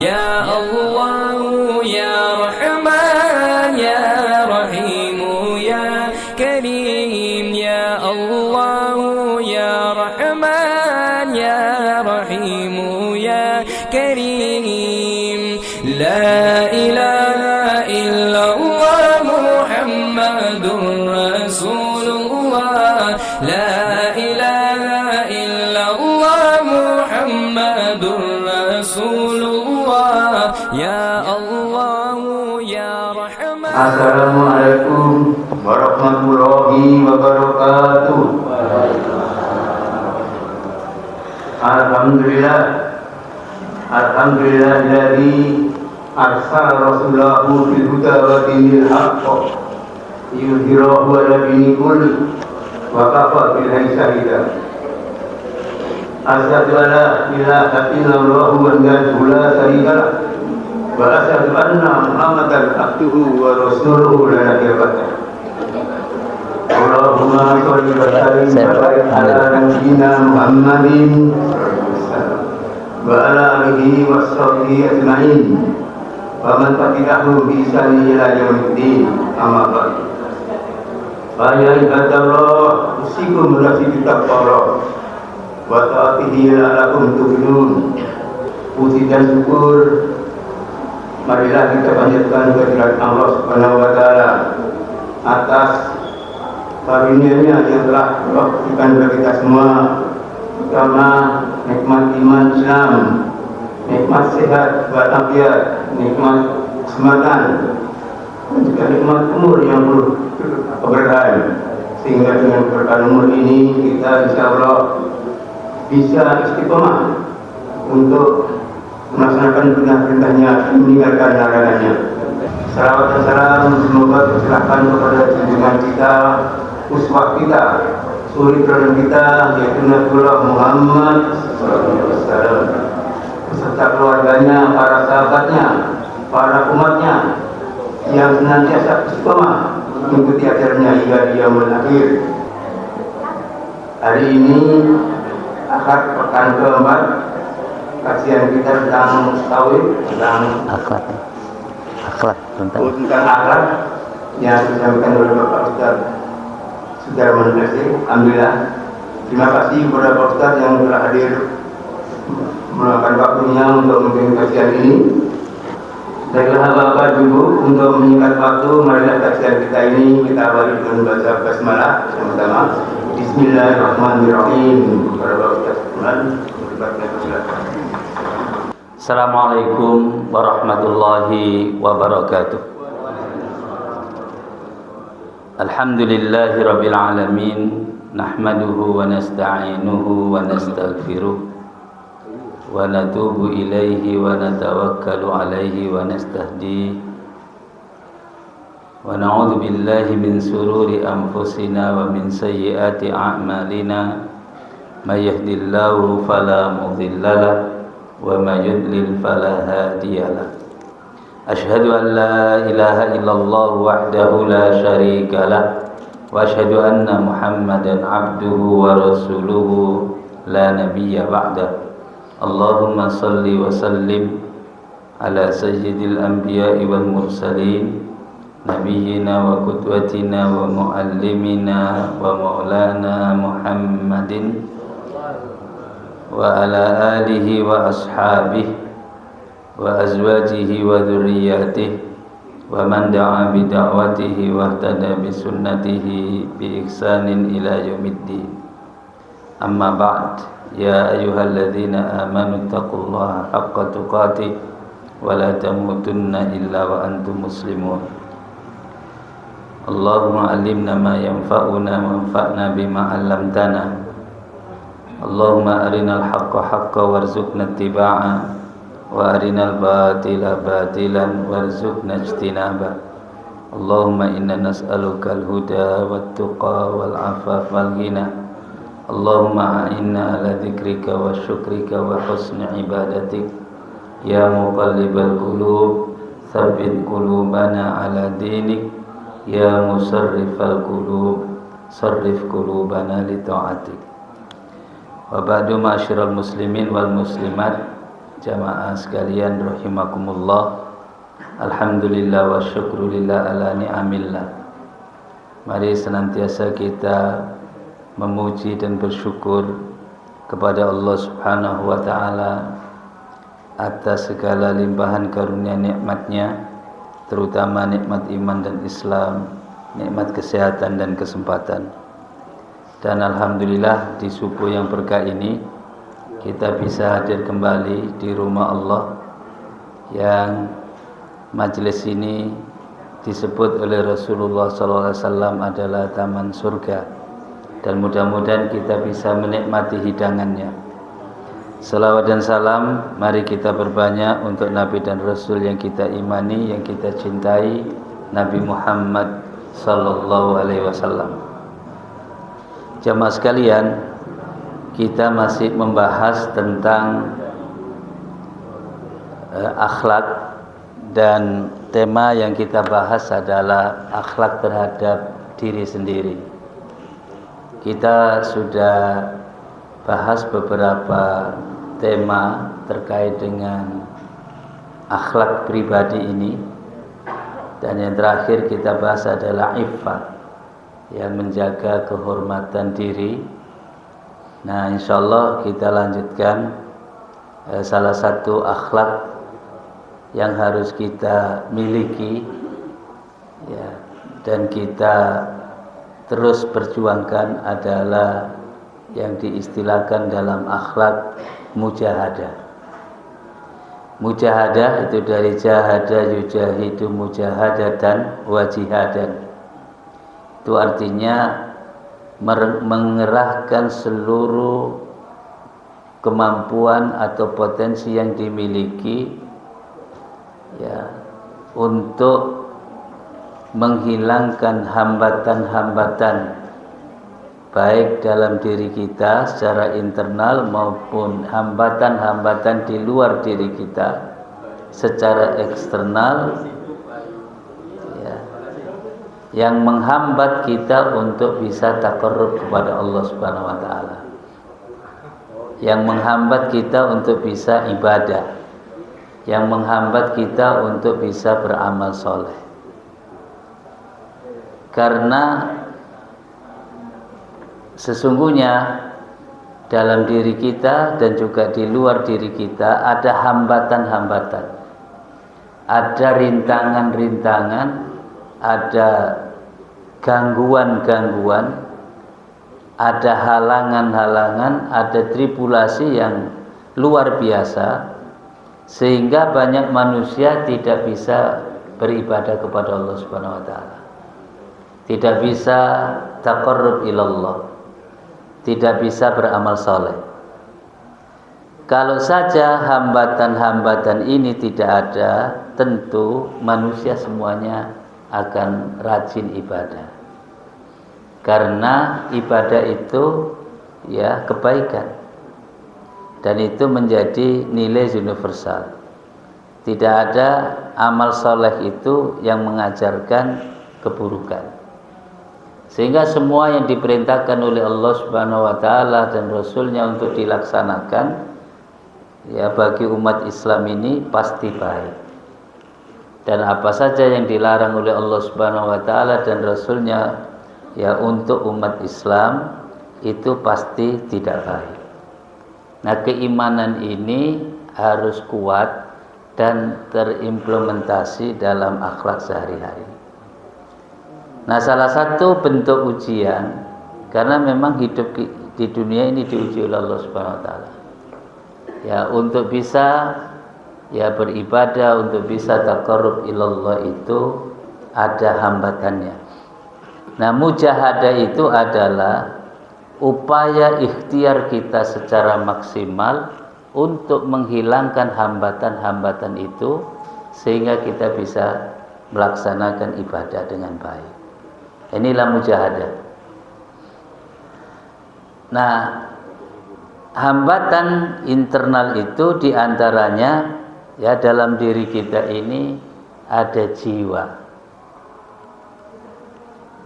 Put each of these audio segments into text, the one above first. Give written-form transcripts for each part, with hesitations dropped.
Ya Allah, Ya Rahman, Ya Rahim, Ya Karim. Ya Allah, Ya Rahman, Ya Rahim, Ya Karim. La ilaha illallah Muhammadur Rasulullah. La ilaha illallah Muhammadur Rasulullah. Ya Allah, Ya Rahman. Assalamualaikum warahmatullahi wabarakatuh. Alhamdulillahilladzi arsala rasulahu bil huda wa dinil haqq yudhhirahu 'ala dini kulli wa kafa billahi shahida. Asyhadu an la ilaha illallah wahdahu la syarika lah wa asyhadu anna Muhammadan abduhu wa rasuluhu la nabiyya ba'dahu. Allahumma sholli wa sallim wa barik ala nabiyyina Muhammadin wa ala alihi wa sahbihi ajma'in wa man tabi'ahum bi ihsan ila yaumiddin. Amma ba'd. Fa ya ibadallah, usikum bi taqwallah wa ta'atihi la'allakum tuflihun. Puji dan syukur marilah kita panjatkan kehadirat Allah Subhanahu wa taala atas karunia-Nya yang telah diberikan kepada kita semua, terutama nikmat iman Islam, nikmat sehat walafiat, nikmat kesehatan, dan juga nikmat umur yang berkeberkahan, sehingga dengan berkah umur ini kita insyaallah bisa istiqomah untuk melaksanakan perintah-perintahnya, meninggalkan larangannya. Salawat dan salam semoga tercurahkan kepada junjungan kita, uswah kita, suri teladan kita, yaitu Nabiullah Muhammad SAW, beserta keluarganya, para sahabatnya, para umatnya yang senantiasa istiqomah mengikuti ajarannya hingga dia akhir. Hari ini Ahad pekan keempat, kajian kita tentang tauhid, tentang akhlak tentang akhlak yang disampaikan oleh Bapak Ustaz Sudarman Nasi. Alhamdulillah, terima kasih kepada Bapak Ustaz yang telah hadir meluangkan waktunya untuk memimpin kajian ini. Baiklah Bapak Ibu, untuk menyingkat waktu, marilah kajian kita ini kita awali dengan baca basmalah yang pertama. Bismillahirrahmanirrahim. Assalamualaikum warahmatullahi wabarakatuh. Alhamdulillahi rabbil alamin, nahmaduhu wa nasta'inuhu wa nastaghfiruh wa natubu ilaihi wa natawakkalu alaihi wa nastahdihi wa na'udzu billahi min sururi anfusina wa min sayyiati a'malina. May yahdihillahu fala mudilla lahu wa may yudlil fala hadiya lahu. Asyhadu an la ilaha illallah wahdahu la syarika lahu wa asyhadu anna Muhammadan abduhu wa rasuluhu la nabiyya ba'dahu. Allahumma salli wa sallim ala sayyidil anbiya'i wal mursalin nabiyyina wa qudwatina wa muallimina wa maulana Muhammadin wa ala alihi wa ashabihi wa azwajihi wa dhurriyyatihi wa man da'a bi da'watihi wa ihtada bi sunnatihi bi ihsanin ila yaumiddin. Amma ba'd. Ya ayyuhalladzina amanu taqullaha haqqa tuqatih wa la tamutunna illa wa antum muslimun. Allahumma alimna ma yanfa'una wa anfa'na bima 'allamtana. Allahumma arinal haqqa haqqa warzuqna ittiba'a wa arinal batila batilan warzuqna ijtinaba. Allahumma inna nas'aluka al-huda wat-tuqa wal-'afafa wal-ghina. Allahumma a'inna ala dzikrika wa syukrika wa husni ibadatik. Ya muqallibal qulub, tsabbit qulubana ala dinik. Ya musarrifal qulub, sarrif qulubana li ta'atik. Wa ba'du ma'asyiral muslimin wal muslimat, jamaah sekalian rahimakumullah. Alhamdulillah wa syukrulillah ala ni'amillah. Mari senantiasa kita memuji dan bersyukur kepada Allah Subhanahu wa taala atas segala limpahan karunia nikmatnya, terutama nikmat iman dan Islam, nikmat kesehatan dan kesempatan. Dan alhamdulillah di subuh yang berkah ini kita bisa hadir kembali di rumah Allah yang majelis ini disebut oleh Rasulullah SAW adalah taman surga, dan mudah-mudahan kita bisa menikmati hidangannya. Salawat dan salam mari kita perbanyak untuk Nabi dan Rasul yang kita imani, yang kita cintai, Nabi Muhammad sallallahu alaihi wasallam. Jamaah sekalian, kita masih membahas tentang akhlak, dan tema yang kita bahas adalah akhlak terhadap diri sendiri. Kita sudah bahas beberapa tema terkait dengan akhlak pribadi ini, dan yang terakhir kita bahas adalah iffah, yang menjaga kehormatan diri. Nah, insyaallah kita lanjutkan salah satu akhlak yang harus kita miliki, ya, dan kita terus perjuangkan adalah yang diistilahkan dalam akhlak mujahadah. Mujahadah itu dari jahada yujahidu mujahadatan wa jihadan. Itu artinya mengerahkan seluruh kemampuan atau potensi yang dimiliki, ya, untuk menghilangkan hambatan-hambatan baik dalam diri kita secara internal maupun hambatan-hambatan di luar diri kita secara eksternal, ya, yang menghambat kita untuk bisa taqarrub kepada Allah Subhanahu wa taala, yang menghambat kita untuk bisa ibadah, yang menghambat kita untuk bisa beramal soleh. Karena sesungguhnya dalam diri kita dan juga di luar diri kita ada hambatan-hambatan, ada rintangan-rintangan, ada gangguan-gangguan, ada halangan-halangan, ada tribulasi yang luar biasa, sehingga banyak manusia tidak bisa beribadah kepada Allah Subhanahu wa taala, tidak bisa taqarrub ilallah, tidak bisa beramal soleh. Kalau saja hambatan-hambatan ini tidak ada, tentu manusia semuanya akan rajin ibadah. Karena ibadah itu, ya, kebaikan, dan itu menjadi nilai universal. Tidak ada amal soleh itu yang mengajarkan keburukan. Sehingga semua yang diperintahkan oleh Allah Subhanahu wa taala dan Rasulnya untuk dilaksanakan, ya, bagi umat Islam ini pasti baik. Dan apa saja yang dilarang oleh Allah Subhanahu wa taala dan Rasulnya, ya, untuk umat Islam itu pasti tidak baik. Nah, keimanan ini harus kuat dan terimplementasi dalam akhlak sehari-hari. Nah, salah satu bentuk ujian, karena memang hidup di dunia ini diuji oleh Allah Subhanahu wa taala. Ya, untuk bisa, ya, beribadah, untuk bisa taqarrub ilallah itu ada hambatannya. Nah, mujahadah itu adalah upaya ikhtiar kita secara maksimal untuk menghilangkan hambatan-hambatan itu sehingga kita bisa melaksanakan ibadah dengan baik. Inilah mujahadah. Nah, hambatan internal itu diantaranya, ya, dalam diri kita ini ada jiwa.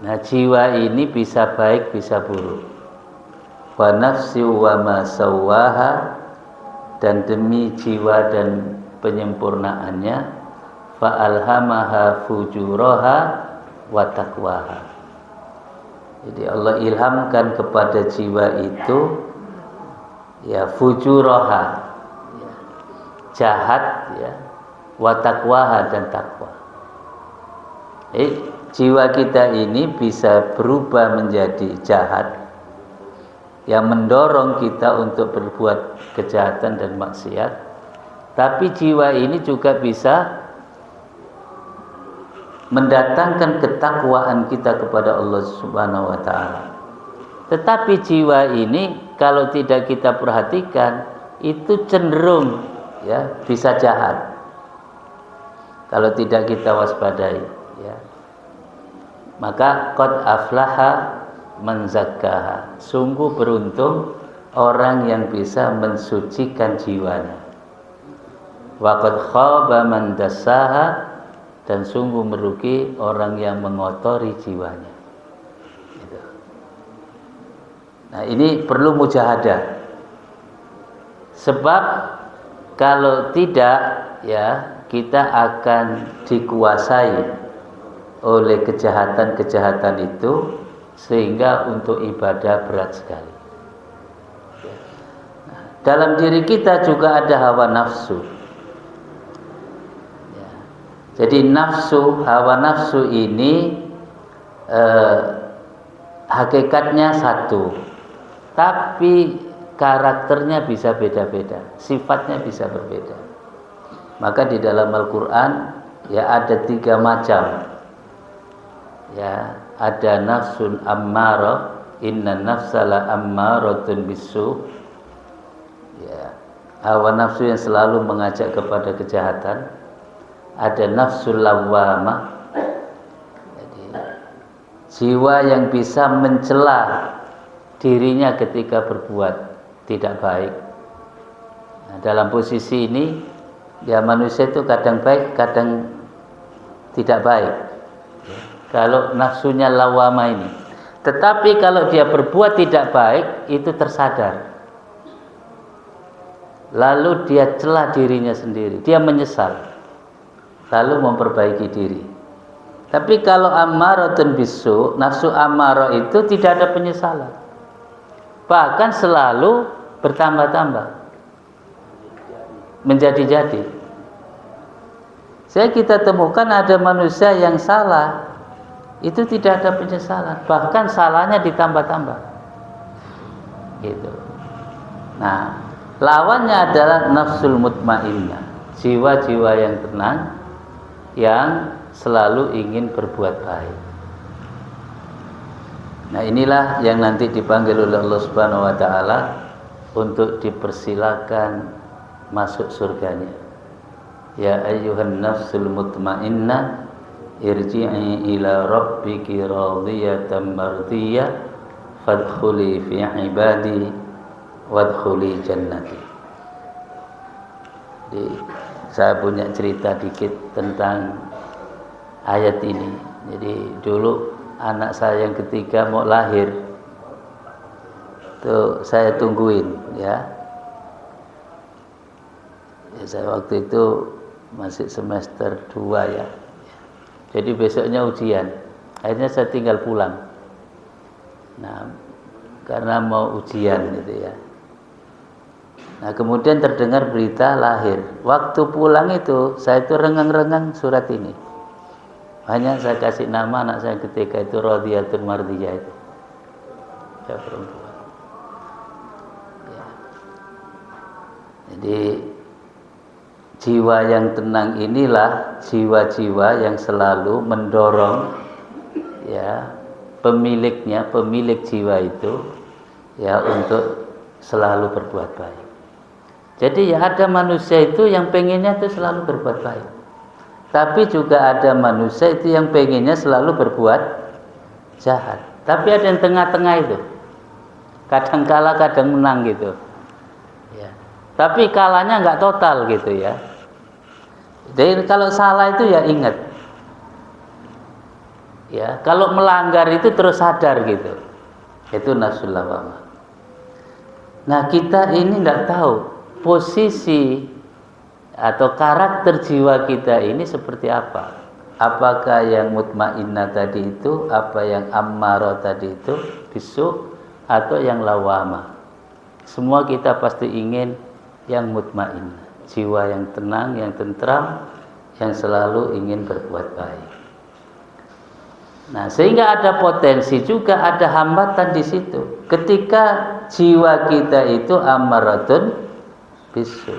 Nah, jiwa ini bisa baik bisa buruk. Wa nafsi wa ma sawwaha, dan demi jiwa dan penyempurnaannya, fa'alhamaha fujuraha wa taqwaha. Jadi Allah ilhamkan kepada jiwa itu ya fujuraha, ya, jahat, ya, wa taqwaha, dan takwa. Jiwa kita ini bisa berubah menjadi jahat yang mendorong kita untuk berbuat kejahatan dan maksiat, tapi jiwa ini juga bisa mendatangkan ketakwaan kita kepada Allah Subhanahu wa taala. Tetapi jiwa ini kalau tidak kita perhatikan itu cenderung ya bisa jahat. Kalau tidak kita waspadai, ya. Maka qad aflaha man zakkaha. Sungguh beruntung orang yang bisa mensucikan jiwanya. Wa qad khaba man dassaha, dan sungguh merugi orang yang mengotori jiwanya. Gitu. Nah, ini perlu mujahadah. Sebab kalau tidak, ya, kita akan dikuasai oleh kejahatan-kejahatan itu, sehingga untuk ibadah berat sekali. Nah, dalam diri kita juga ada hawa nafsu. Jadi hawa nafsu ini hakikatnya satu, tapi karakternya bisa beda-beda, sifatnya bisa berbeda. Maka di dalam Al-Quran ya ada 3 macam. Ya, ada nafsun ammarah, inna nafsala ammaratun bisu. Ya, hawa nafsu yang selalu mengajak kepada kejahatan. Ada nafsul lawwamah, jadi jiwa yang bisa mencela dirinya ketika berbuat tidak baik. Nah, dalam posisi ini ya manusia itu kadang baik, kadang tidak baik. Kalau nafsunya lawwamah ini, tetapi kalau dia berbuat tidak baik itu tersadar, lalu dia cela dirinya sendiri, dia menyesal, lalu memperbaiki diri. Tapi kalau ammaratun bisu, nafsu ammarah itu tidak ada penyesalan, bahkan selalu bertambah-tambah, menjadi-jadi. Kita temukan ada manusia yang salah, itu tidak ada penyesalan, bahkan salahnya ditambah-tambah. Gitu. Nah, lawannya adalah nafsul mutmainnah, jiwa-jiwa yang tenang, yang selalu ingin berbuat baik. Nah, inilah yang nanti dipanggil oleh Allah Subhanahu wa taala untuk dipersilakan masuk surganya. Ya ayyuhan nafsul mutmainnah irji'i ila rabbiki radiyatan mardiyah fadkhuli fi ibadi wadkhuli jannati. Jadi saya punya cerita dikit tentang ayat ini. Jadi dulu anak saya yang ketiga mau lahir, tuh saya tungguin, ya. Saya waktu itu masih semester 2 ya. Jadi besoknya ujian. Akhirnya saya tinggal pulang. Nah, karena mau ujian gitu ya. Nah, kemudian terdengar berita lahir. Waktu pulang itu saya itu rengang-rengang surat ini. Hanya saya kasih nama anak saya ketika itu Radiyatun Mardiyah itu. Ya, perempuan. Ya. Jadi jiwa yang tenang inilah jiwa-jiwa yang selalu mendorong ya pemiliknya, pemilik jiwa itu ya untuk selalu berbuat baik. Jadi ya ada manusia itu yang pengennya itu selalu berbuat baik, tapi juga ada manusia itu yang pengennya selalu berbuat jahat. Tapi ada yang tengah-tengah itu, kadang kalah kadang menang gitu ya. Tapi kalahnya nggak total gitu ya. Jadi kalau salah itu ya ingat ya, kalau melanggar itu terus sadar gitu. Itu nafsul lawwamah. Nah, kita ini nggak tahu posisi atau karakter jiwa kita ini seperti apa? Apakah yang mutmainnah tadi itu, apa yang ammarah tadi itu, bisu, atau yang lawamah? Semua kita pasti ingin yang mutmainnah, jiwa yang tenang, yang tentram, yang selalu ingin berbuat baik. Nah, sehingga ada potensi juga, ada hambatan di situ. Ketika jiwa kita itu ammaratun bisu,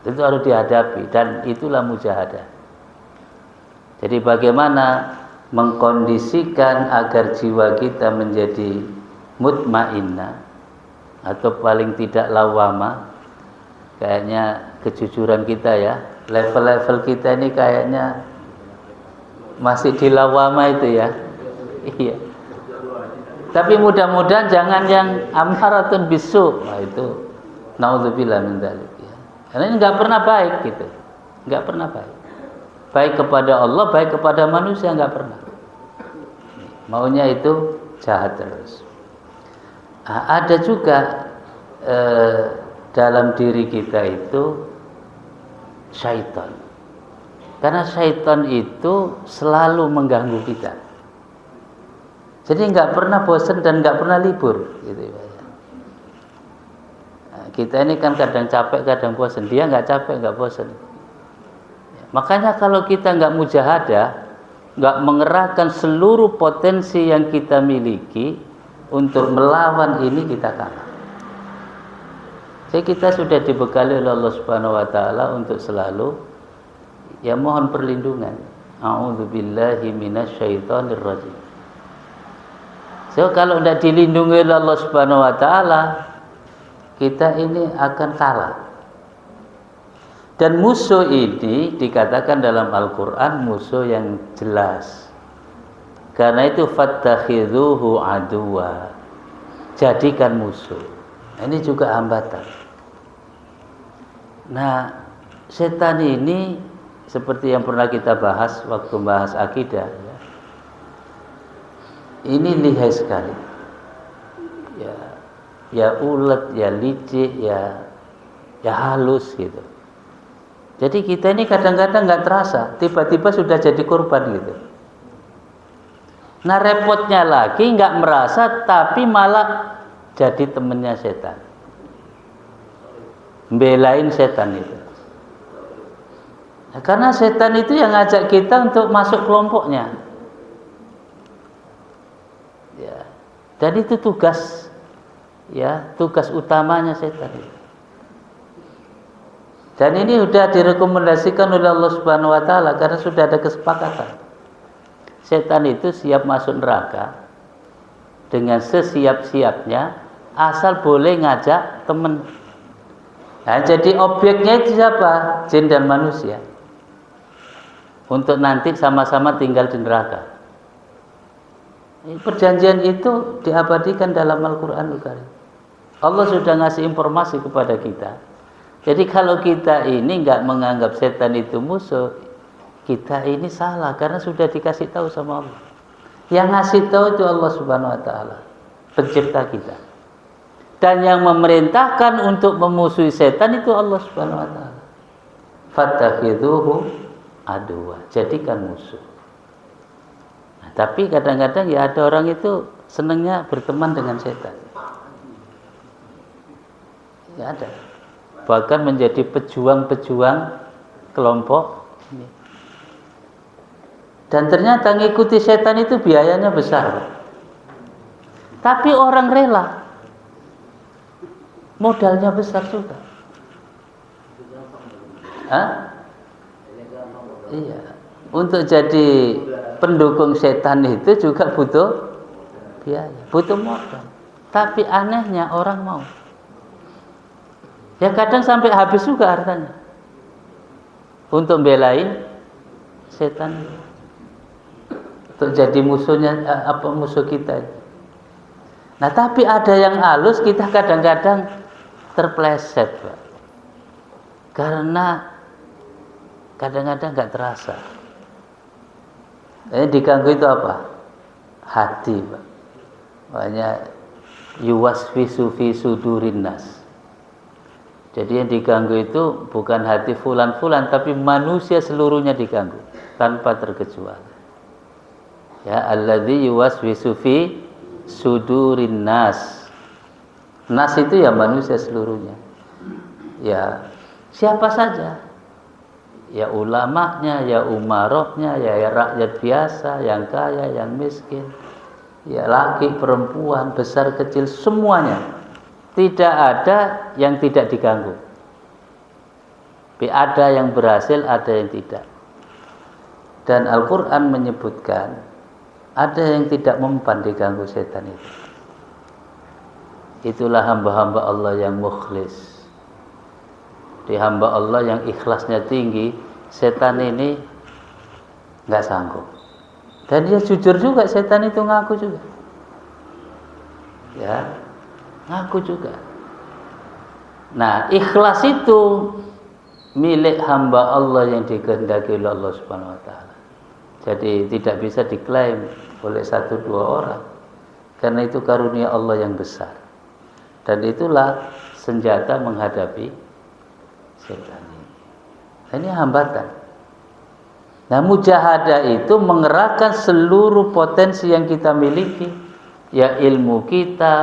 itu harus dihadapi, dan itulah mujahadah. Jadi bagaimana mengkondisikan agar jiwa kita menjadi mutmainnah atau paling tidak lawamah. Kayaknya kejujuran kita ya, level-level kita ini kayaknya masih di lawamah itu ya. Iya. Tapi mudah-mudahan jangan yang amharatun bisu. Nah itu naudzubillah min dzalik ya. Karena ini enggak pernah baik gitu. Enggak pernah baik. Baik kepada Allah, baik kepada manusia, enggak pernah. Maunya itu jahat terus. Nah, ada juga dalam diri kita itu syaitan. Karena syaitan itu selalu mengganggu kita. Jadi enggak pernah bosan dan enggak pernah libur gitu ya. Nah, kita ini kan kadang capek, kadang bosan. Dia enggak capek, enggak bosan. Makanya kalau kita nggak mujahadah, nggak mengerahkan seluruh potensi yang kita miliki untuk melawan ini, kita kalah. Jadi kita sudah dibekali oleh Allah Subhanahu Wa Taala untuk selalu ya mohon perlindungan. A'udzubillahi minasyaitonir rajim. So kalau tidak dilindungi oleh Allah Subhanahu Wa Taala, kita ini akan kalah. Dan musuh ini dikatakan dalam Al-Quran musuh yang jelas. Karena itu fattakhidhuhu aduwa, jadikan musuh. Ini juga hambatan. Nah, setan ini seperti yang pernah kita bahas waktu bahas akidah ya. Ini lihai sekali. Ya ulet, ya licik, ya halus gitu. Jadi kita ini kadang-kadang nggak terasa, tiba-tiba sudah jadi korban gitu. Nah repotnya lagi nggak merasa, tapi malah jadi temennya setan, belain setan itu. Nah, karena setan itu yang ngajak kita untuk masuk kelompoknya. Ya, dan itu tugas, ya tugas utamanya setan itu. Dan ini sudah direkomendasikan oleh Allah Subhanahu Wa Taala karena sudah ada kesepakatan. Setan itu siap masuk neraka dengan sesiap-siapnya, asal boleh ngajak teman. Nah, jadi objeknya itu siapa? Jin dan manusia. Untuk nanti sama-sama tinggal di neraka. Perjanjian itu diabadikan dalam Al-Quranul Karim. Allah sudah ngasih informasi kepada kita. Jadi kalau kita ini nggak menganggap setan itu musuh, kita ini salah karena sudah dikasih tahu sama Allah. Yang ngasih tahu itu Allah Subhanahu Wa Taala, pencipta kita. Dan yang memerintahkan untuk memusuhi setan itu Allah Subhanahu Wa Taala. Fattakhidhuhu aduwa, jadikan musuh. Nah, tapi kadang-kadang ya ada orang itu senangnya berteman dengan setan. Ya ada. Bahkan menjadi pejuang-pejuang kelompok ini. Dan ternyata ngikuti setan itu biayanya besar. Tapi orang rela. Modalnya besar juga. Hah? Iya. Untuk jadi pendukung setan itu juga butuh biaya, butuh modal. Tapi anehnya orang mau. Ya kadang sampai habis juga hartanya untuk belain setan, untuk jadi musuhnya, musuh kita. Nah tapi ada yang halus, kita kadang-kadang terpleset, Pak. Karena kadang-kadang nggak terasa. Diganggu itu apa? Hati, Pak. Makanya yuwaswisu fi sudurin nas. Jadi yang diganggu itu bukan hati fulan-fulan, tapi manusia seluruhnya diganggu tanpa terkecuali. Ya, alladzi yuwaswisu fi sudurin nas. Nas itu ya manusia seluruhnya. Ya, siapa saja. Ya ulamanya, ya umaroknya, ya rakyat biasa, yang kaya, yang miskin. Ya laki, perempuan, besar, kecil, semuanya. Tidak ada yang tidak diganggu. Ada yang berhasil, ada yang tidak. Dan Al-Quran menyebutkan ada yang tidak mempan diganggu setan itu. Itulah hamba-hamba Allah yang mukhlis. Di hamba Allah yang ikhlasnya tinggi, setan ini nggak sanggup. Dan dia jujur juga, setan itu ngaku juga. Ya, ngaku juga. Nah, ikhlas itu milik hamba Allah yang dikehendaki oleh Allah Subhanahu wa taala. Jadi tidak bisa diklaim oleh 1-2 orang. Karena itu karunia Allah yang besar. Dan itulah senjata menghadapi setan ini. Ini hambatan. Nah, mujahadah itu mengerahkan seluruh potensi yang kita miliki, ya ilmu kita,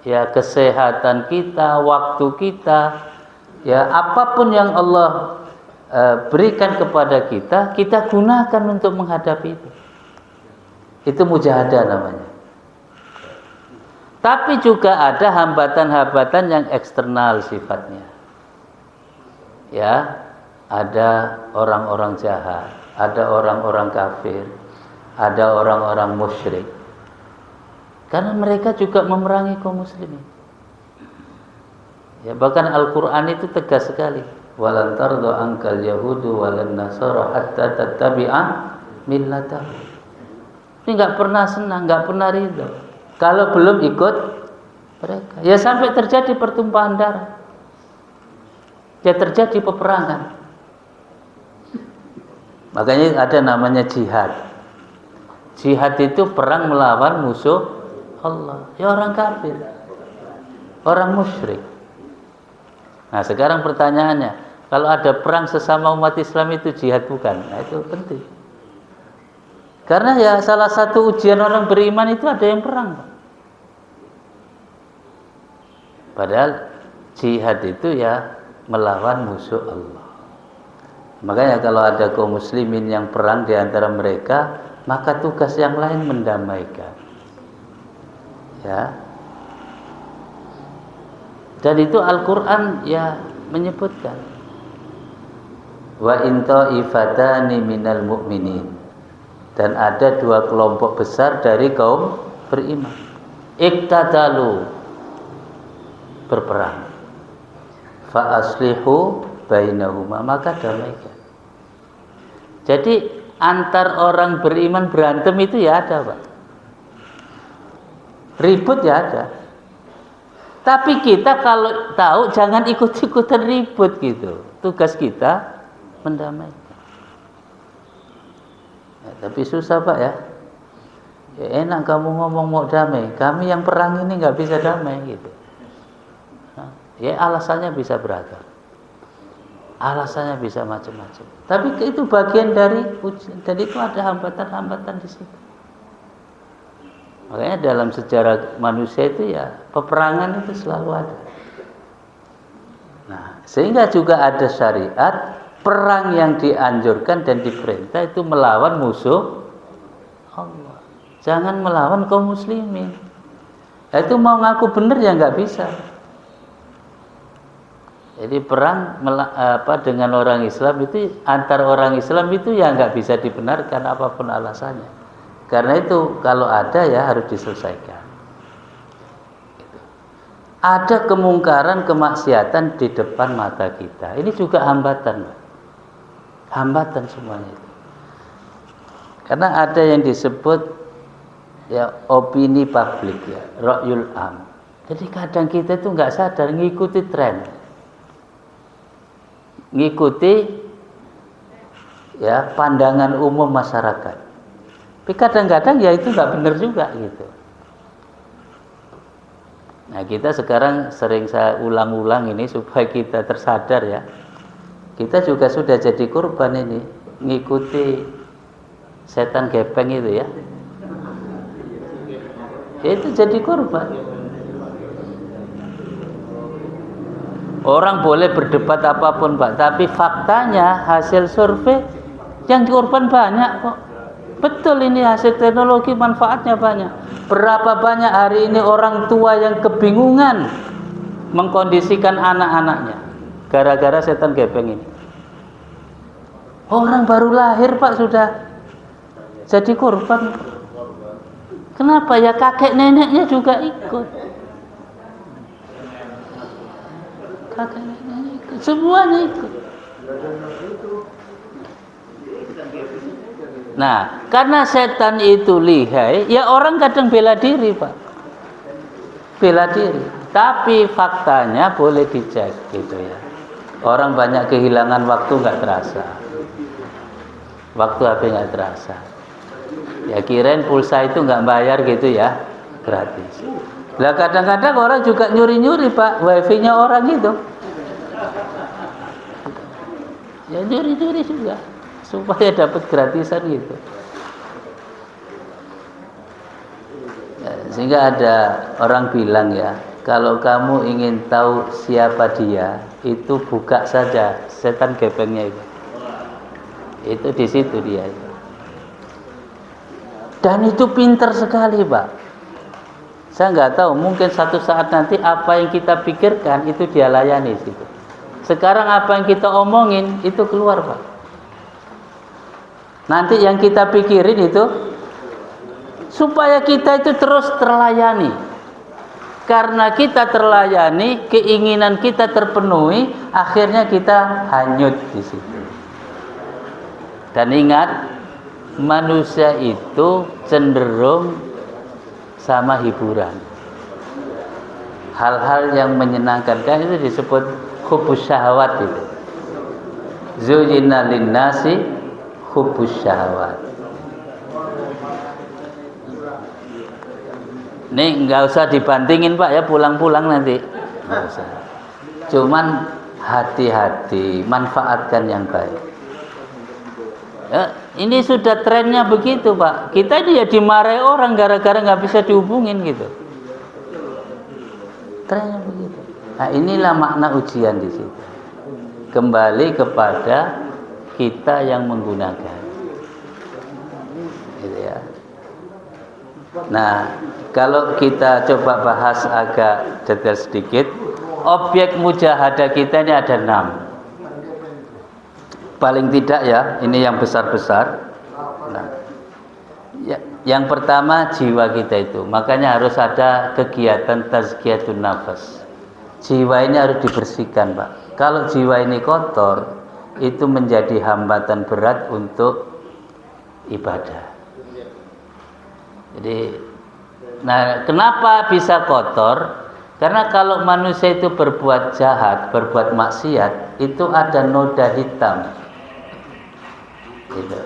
ya kesehatan kita, waktu kita, ya apapun yang Allah berikan kepada kita, kita gunakan untuk menghadapi itu. Itu mujahadah namanya. Tapi juga ada hambatan-hambatan yang eksternal sifatnya. Ya, ada orang-orang jahat, ada orang-orang kafir, ada orang-orang musyrik. Karena mereka juga memerangi kaum muslimin. Ya, bahkan Al-Qur'an itu tegas sekali. Walan tarda ankal yahudu walan nasara hatta tattabi'a millatahum. Ini enggak pernah senang, enggak pernah ridho kalau belum ikut mereka. Ya sampai terjadi pertumpahan darah. Ya terjadi peperangan. Makanya ada namanya jihad. Jihad itu perang melawan musuh Allah. Ya orang kafir, orang musyrik. Nah sekarang pertanyaannya, kalau ada perang sesama umat Islam itu jihad bukan? Nah itu penting. Karena ya salah satu ujian orang beriman itu ada yang perang. Padahal jihad itu ya melawan musuh Allah. Makanya kalau ada kaum muslimin yang perang di antara mereka, maka tugas yang lain mendamaikan. Ya. Dan itu Al-Qur'an ya menyebutkan wa in ta'ifatani minal mu'minin. Dan ada 2 kelompok besar dari kaum beriman. Iktatalu, berperang. Fa aslihu bainahuma, maka damaikan. Jadi antar orang beriman berantem itu ya ada, Pak. Ribut ya ada. Tapi kita kalau tahu jangan ikut-ikutan ribut gitu. Tugas kita mendamaikan. Ya, tapi susah Pak ya. Ya enak kamu ngomong mau damai, kami yang perang ini nggak bisa damai gitu. Nah, ya alasannya bisa beragam. Alasannya bisa macam-macam. Tapi itu bagian dari ujian. Dan itu ada hambatan-hambatan di situ. Makanya dalam sejarah manusia itu ya peperangan itu selalu ada. Nah, sehingga juga ada syariat perang yang dianjurkan dan diperintah itu melawan musuh Allah. Jangan melawan kaum muslimin. Nah, itu mau ngaku benar ya nggak bisa. Jadi perang dengan orang Islam itu antar orang Islam itu ya nggak bisa dibenarkan apapun alasannya. Karena itu kalau ada ya harus diselesaikan. Ada kemungkaran, kemaksiatan di depan mata kita. Ini juga hambatan, hambatan semuanya itu. Karena ada yang disebut ya opini publik ya, ra'yul am. Jadi kadang kita itu nggak sadar ngikuti tren. Ngikuti ya pandangan umum masyarakat. Tapi kadang-kadang ya itu nggak benar juga gitu. Nah, kita sekarang sering saya ulang-ulang ini supaya kita tersadar ya. Kita juga sudah jadi korban ini, ngikuti setan gepeng itu ya. Itu jadi korban. Orang boleh berdebat apapun Pak, tapi faktanya hasil survei yang korban banyak kok. Betul, ini hasil teknologi, manfaatnya banyak. Berapa banyak hari ini orang tua yang kebingungan mengkondisikan anak-anaknya gara-gara setan gepeng ini. Orang baru lahir Pak sudah jadi korban. Kenapa? Ya kakek neneknya juga ikut. Kakek neneknya ikut, semuanya ikut. Nah, karena setan itu lihai, ya orang kadang bela diri Pak, bela diri. Tapi faktanya boleh dicek gitu ya. Orang banyak kehilangan waktu nggak terasa, waktu HP nggak terasa. Ya kirain pulsa itu nggak bayar gitu ya, gratis. Lah kadang-kadang orang juga nyuri-nyuri Pak, wifi-nya orang itu. Ya nyuri-nyuri juga supaya dapat gratisan gitu. Ya, sehingga ada orang bilang ya, kalau kamu ingin tahu siapa dia, itu buka saja setan gepengnya itu. Itu di situ dia itu. Dan itu pintar sekali Pak. Saya nggak tahu, mungkin satu saat nanti apa yang kita pikirkan itu dia layani situ. Sekarang apa yang kita omongin itu keluar Pak. Nanti yang kita pikirin itu supaya kita itu terus terlayani. Karena kita terlayani, keinginan kita terpenuhi, akhirnya kita hanyut di situ. Dan ingat, manusia itu cenderung sama hiburan. Hal-hal yang menyenangkan, kan itu disebut hubbus syahwat itu. Zuyyina lin-nasi hubbus syahwat. Nih nggak usah dibantingin Pak ya, pulang-pulang nanti. Nggak usah. Cuman hati-hati, manfaatkan yang baik. Ya, ini sudah trennya begitu Pak. Kita ini ya dimarahi orang gara-gara nggak bisa dihubungin gitu. Trennya begitu. Nah inilah makna ujian di situ. Kembali kepada kita yang menggunakan. Gitu ya. Nah, kalau kita coba bahas agak detail sedikit, objek mujahadah kita ini ada 6. Paling tidak ya, ini yang besar-besar. Nah, ya, yang pertama jiwa kita itu, makanya harus ada kegiatan tazkiyatun nafas. Jiwa ini harus dibersihkan Pak. Kalau jiwa ini kotor, itu menjadi hambatan berat untuk ibadah. Jadi, nah kenapa bisa kotor? Karena kalau manusia itu berbuat jahat, berbuat maksiat, itu ada noda hitam. Gitu.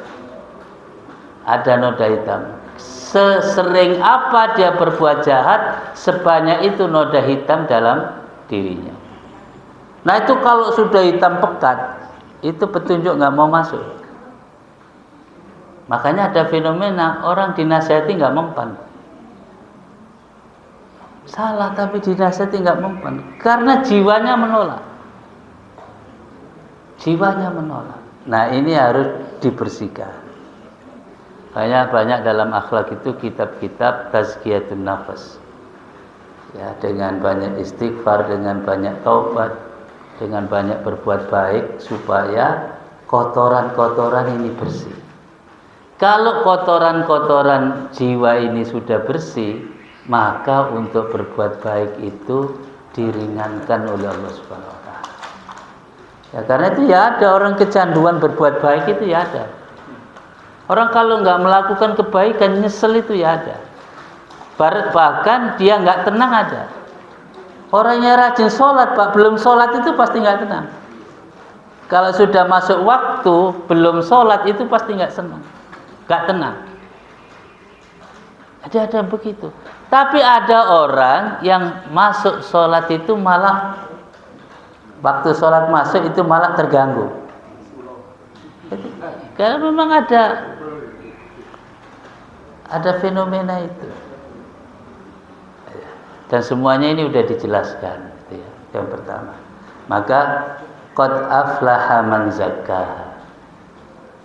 Ada noda hitam. Sesering apa dia berbuat jahat, sebanyak itu noda hitam dalam dirinya. Nah itu kalau sudah hitam pekat, itu petunjuk nggak mau masuk. Makanya ada fenomena orang dinasihati nggak mempan. Salah tapi dinasihati nggak mempan, karena jiwanya menolak. Jiwanya menolak. Nah ini harus dibersihkan. Banyak dalam akhlak itu kitab-kitab tazkiyatun nafas. Ya, dengan banyak istighfar, dengan banyak taubat, dengan banyak berbuat baik supaya kotoran-kotoran ini bersih. Kalau kotoran-kotoran jiwa ini sudah bersih, maka untuk berbuat baik itu diringankan oleh Allah Subhanahu wa taala. Ya karena itu ya ada orang kecanduan berbuat baik itu ya ada. Orang kalau nggak melakukan kebaikan nyesel itu ya ada. Bahkan dia nggak tenang ada. Orangnya rajin sholat Pak, belum sholat itu pasti nggak tenang. Kalau sudah masuk waktu belum sholat itu pasti nggak senang, nggak tenang. Ada begitu. Tapi ada orang yang masuk sholat itu malah waktu sholat masuk itu malah terganggu. Karena memang ada fenomena itu. Dan semuanya ini sudah dijelaskan, gitu ya. Yang pertama, maka qad aflaha man zakkaha,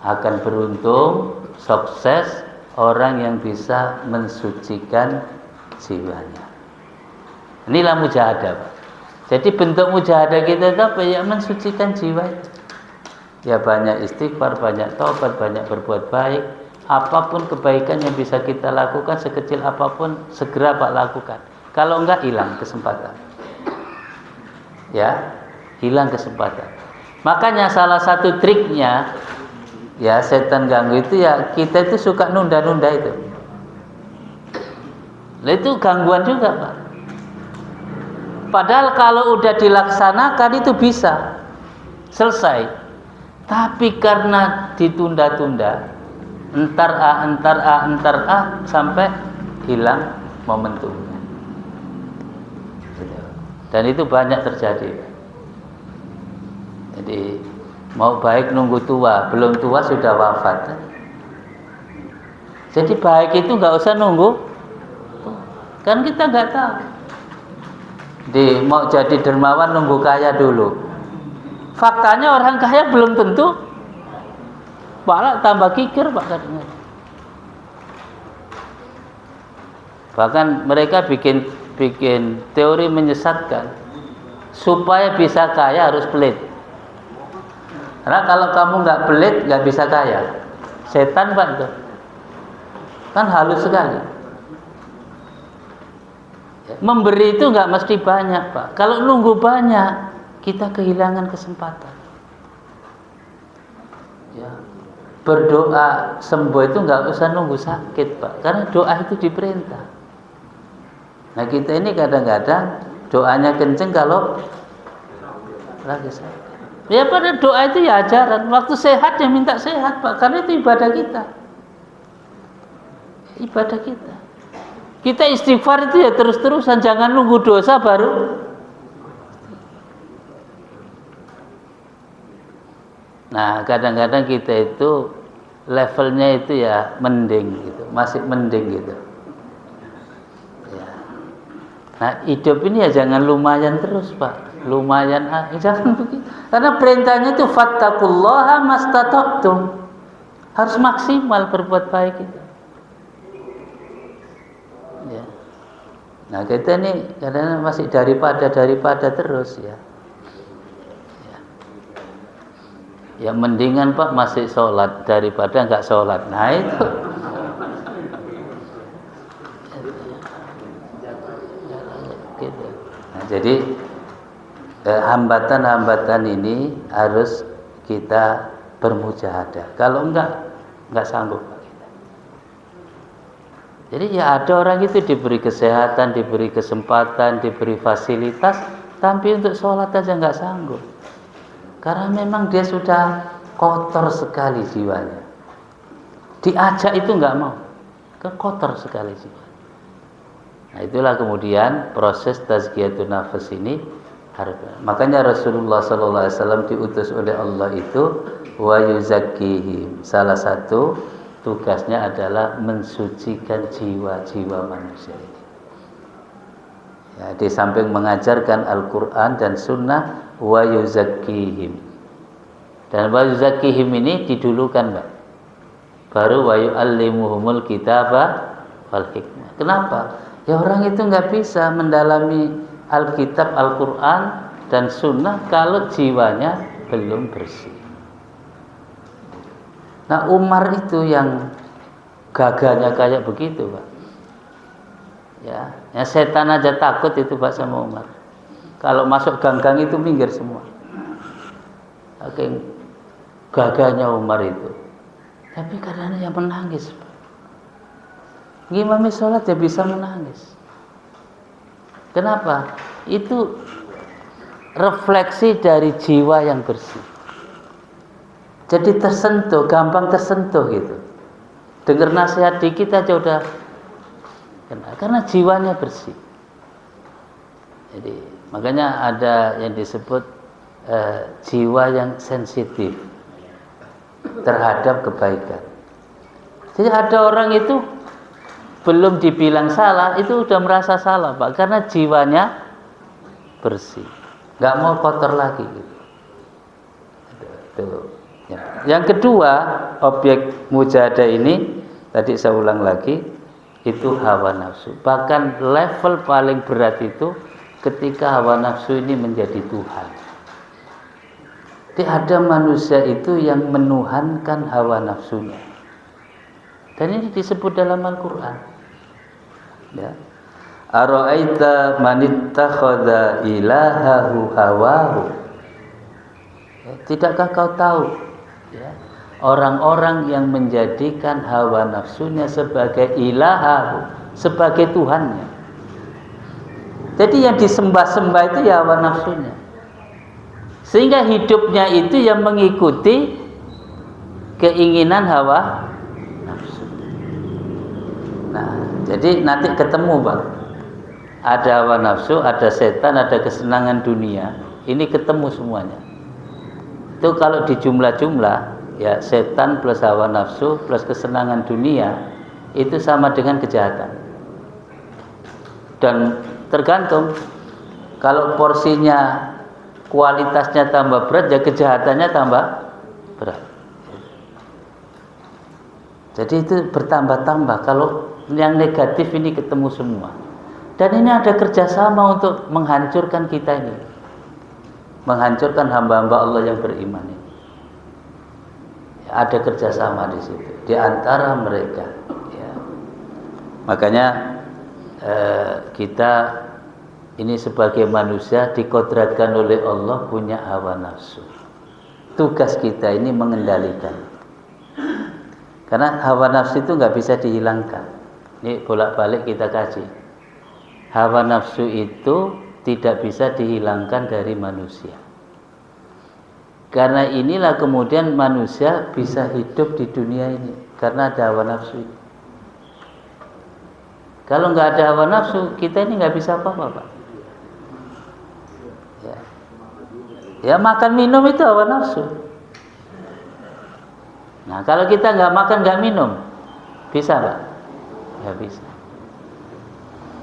akan beruntung, sukses orang yang bisa mensucikan jiwanya. Inilah mujahadah, Pak. Jadi bentuk mujahadah kita itu apa? Ya mensucikan jiwa. Ya banyak istighfar, banyak taubat, banyak berbuat baik. Apapun kebaikan yang bisa kita lakukan, sekecil apapun, segera Pak lakukan. Kalau enggak, hilang kesempatan. Ya, hilang kesempatan. Makanya salah satu triknya, ya setan ganggu itu ya kita itu suka nunda-nunda itu. Nah, itu gangguan juga, Pak. Padahal kalau udah dilaksanakan itu bisa selesai. Tapi karena ditunda-tunda, entar sampai hilang momentumnya. Dan itu banyak terjadi. Jadi mau baik nunggu tua, belum tua sudah wafat. Jadi baik itu nggak usah nunggu, kan kita nggak tahu. Mau jadi dermawan nunggu kaya dulu. Faktanya orang kaya belum tentu malah tambah kikir, Pak, katanya. Bahkan mereka bikin teori menyesatkan, supaya bisa kaya harus pelit. Karena kalau kamu nggak pelit nggak bisa kaya. Setan, Pak, itu kan halus sekali. Memberi itu nggak mesti banyak, Pak. Kalau nunggu banyak, kita kehilangan kesempatan. Ya. Berdoa sembuh itu nggak usah nunggu sakit, Pak. Karena doa itu diperintah. Nah kita ini kadang-kadang doanya kenceng kalau lagi sakit. Ya pada doa itu ya ajaran. Waktu sehat ya minta sehat, Pak. Karena itu ibadah kita. Ibadah kita. Kita istighfar itu ya terus-terusan. Jangan nunggu dosa baru. Nah kadang-kadang kita itu levelnya itu ya mending gitu. Masih mending gitu. Nah hidup ini ya jangan lumayan terus, Pak. Lumayan jangan begitu. Karena perintahnya itu fattaqullaha mastata'tum. Harus maksimal berbuat baik itu. Ya. Nah kita ini kadang masih daripada terus ya. Ya mendingan, Pak, masih sholat daripada enggak sholat. Nah itu. Nah, jadi hambatan-hambatan ini harus kita bermujahadah. Kalau enggak sanggup kita. Jadi ya ada orang itu diberi kesehatan, diberi kesempatan, diberi fasilitas, tapi untuk sholat aja enggak sanggup. Karena memang dia sudah kotor sekali jiwanya. Diajak itu enggak mau. Kotor sekali jiwa. Nah itulah kemudian proses tazkiyatun nafas ini harus. Makanya Rasulullah SAW diutus oleh Allah itu wa yuzakkihim. Salah satu tugasnya adalah mensucikan jiwa-jiwa manusia ini. Ya, di samping mengajarkan Al-Quran dan Sunnah, wa yuzakkihim. Dan wa yuzakkihim ini didulukan, Mbak. Baru wa yu'allimuhumul kitaba wal hikmah. Kenapa? Ya orang itu nggak bisa mendalami Alkitab, Al-Quran dan Sunnah kalau jiwanya belum bersih. Nah Umar itu yang gagahnya kayak begitu, Pak. Ya setan aja takut itu, Pak, sama Umar. Kalau masuk gang-gang itu minggir semua. Oke, gagahnya Umar itu. Tapi kadang yang menangis, Pak. Ngimami sholat ya bisa menangis. Kenapa? Itu refleksi dari jiwa yang bersih. Jadi tersentuh, gampang tersentuh gitu. Dengar nasihat dikit aja udah Karena jiwanya bersih. Jadi makanya ada yang disebut jiwa yang sensitif terhadap kebaikan. Jadi ada orang itu belum dibilang salah, itu udah merasa salah, Pak, karena jiwanya bersih, nggak mau kotor lagi. Itu. Yang kedua, objek mujahadah ini tadi saya ulang lagi, itu hawa nafsu. Bahkan level paling berat itu ketika hawa nafsu ini menjadi Tuhan. Jadi ada manusia itu yang menuhankan hawa nafsunya. Dan ini disebut dalam Al-Quran. Ya. Ara'aita man ittakhadha ilahahu hawahu. Tidakkah kau tahu, ya, orang-orang yang menjadikan hawa nafsunya sebagai ilahahu, sebagai Tuhannya. Jadi yang disembah-sembah itu ya hawa nafsunya. Sehingga hidupnya itu yang mengikuti keinginan hawa nafsu. Nah, jadi nanti ketemu, Bang. Ada hawa nafsu, ada setan, ada kesenangan dunia. Ini ketemu semuanya. Itu kalau di jumlah-jumlah, ya setan plus hawa nafsu plus kesenangan dunia itu sama dengan kejahatan. Dan tergantung, kalau porsinya kualitasnya tambah berat, ya kejahatannya tambah berat. Jadi itu bertambah-tambah. Kalau yang negatif ini ketemu semua. Dan ini ada kerjasama untuk menghancurkan kita ini, menghancurkan hamba-hamba Allah yang beriman ini. Ada kerjasama di situ, di antara mereka. Ya. Makanya kita ini sebagai manusia dikodratkan oleh Allah punya hawa nafsu. Tugas kita ini mengendalikan. Karena hawa nafsu itu nggak bisa dihilangkan. Ini bolak-balik kita kaji. Hawa nafsu itu tidak bisa dihilangkan dari manusia. Karena inilah kemudian manusia bisa hidup di dunia ini, karena ada hawa nafsu ini. Kalau nggak ada hawa nafsu, kita ini nggak bisa apa-apa, Pak. Ya, makan minum itu hawa nafsu. Nah, kalau kita nggak makan nggak minum, bisa Pak? Nggak bisa.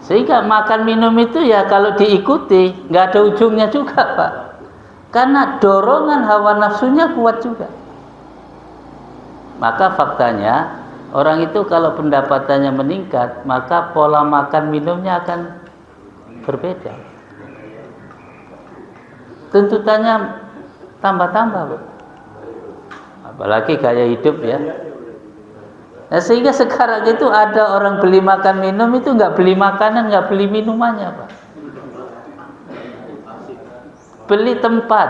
Sehingga makan minum itu ya kalau diikuti nggak ada ujungnya juga, Pak. Karena dorongan hawa nafsunya kuat juga. Maka faktanya orang itu kalau pendapatannya meningkat, maka pola makan minumnya akan berbeda. Tuntutannya tambah-tambah, Pak. Apalagi gaya hidup ya. Nah, sehingga sekarang itu ada orang beli makan minum itu nggak beli makanan, nggak beli minumannya, Pak. Beli tempat,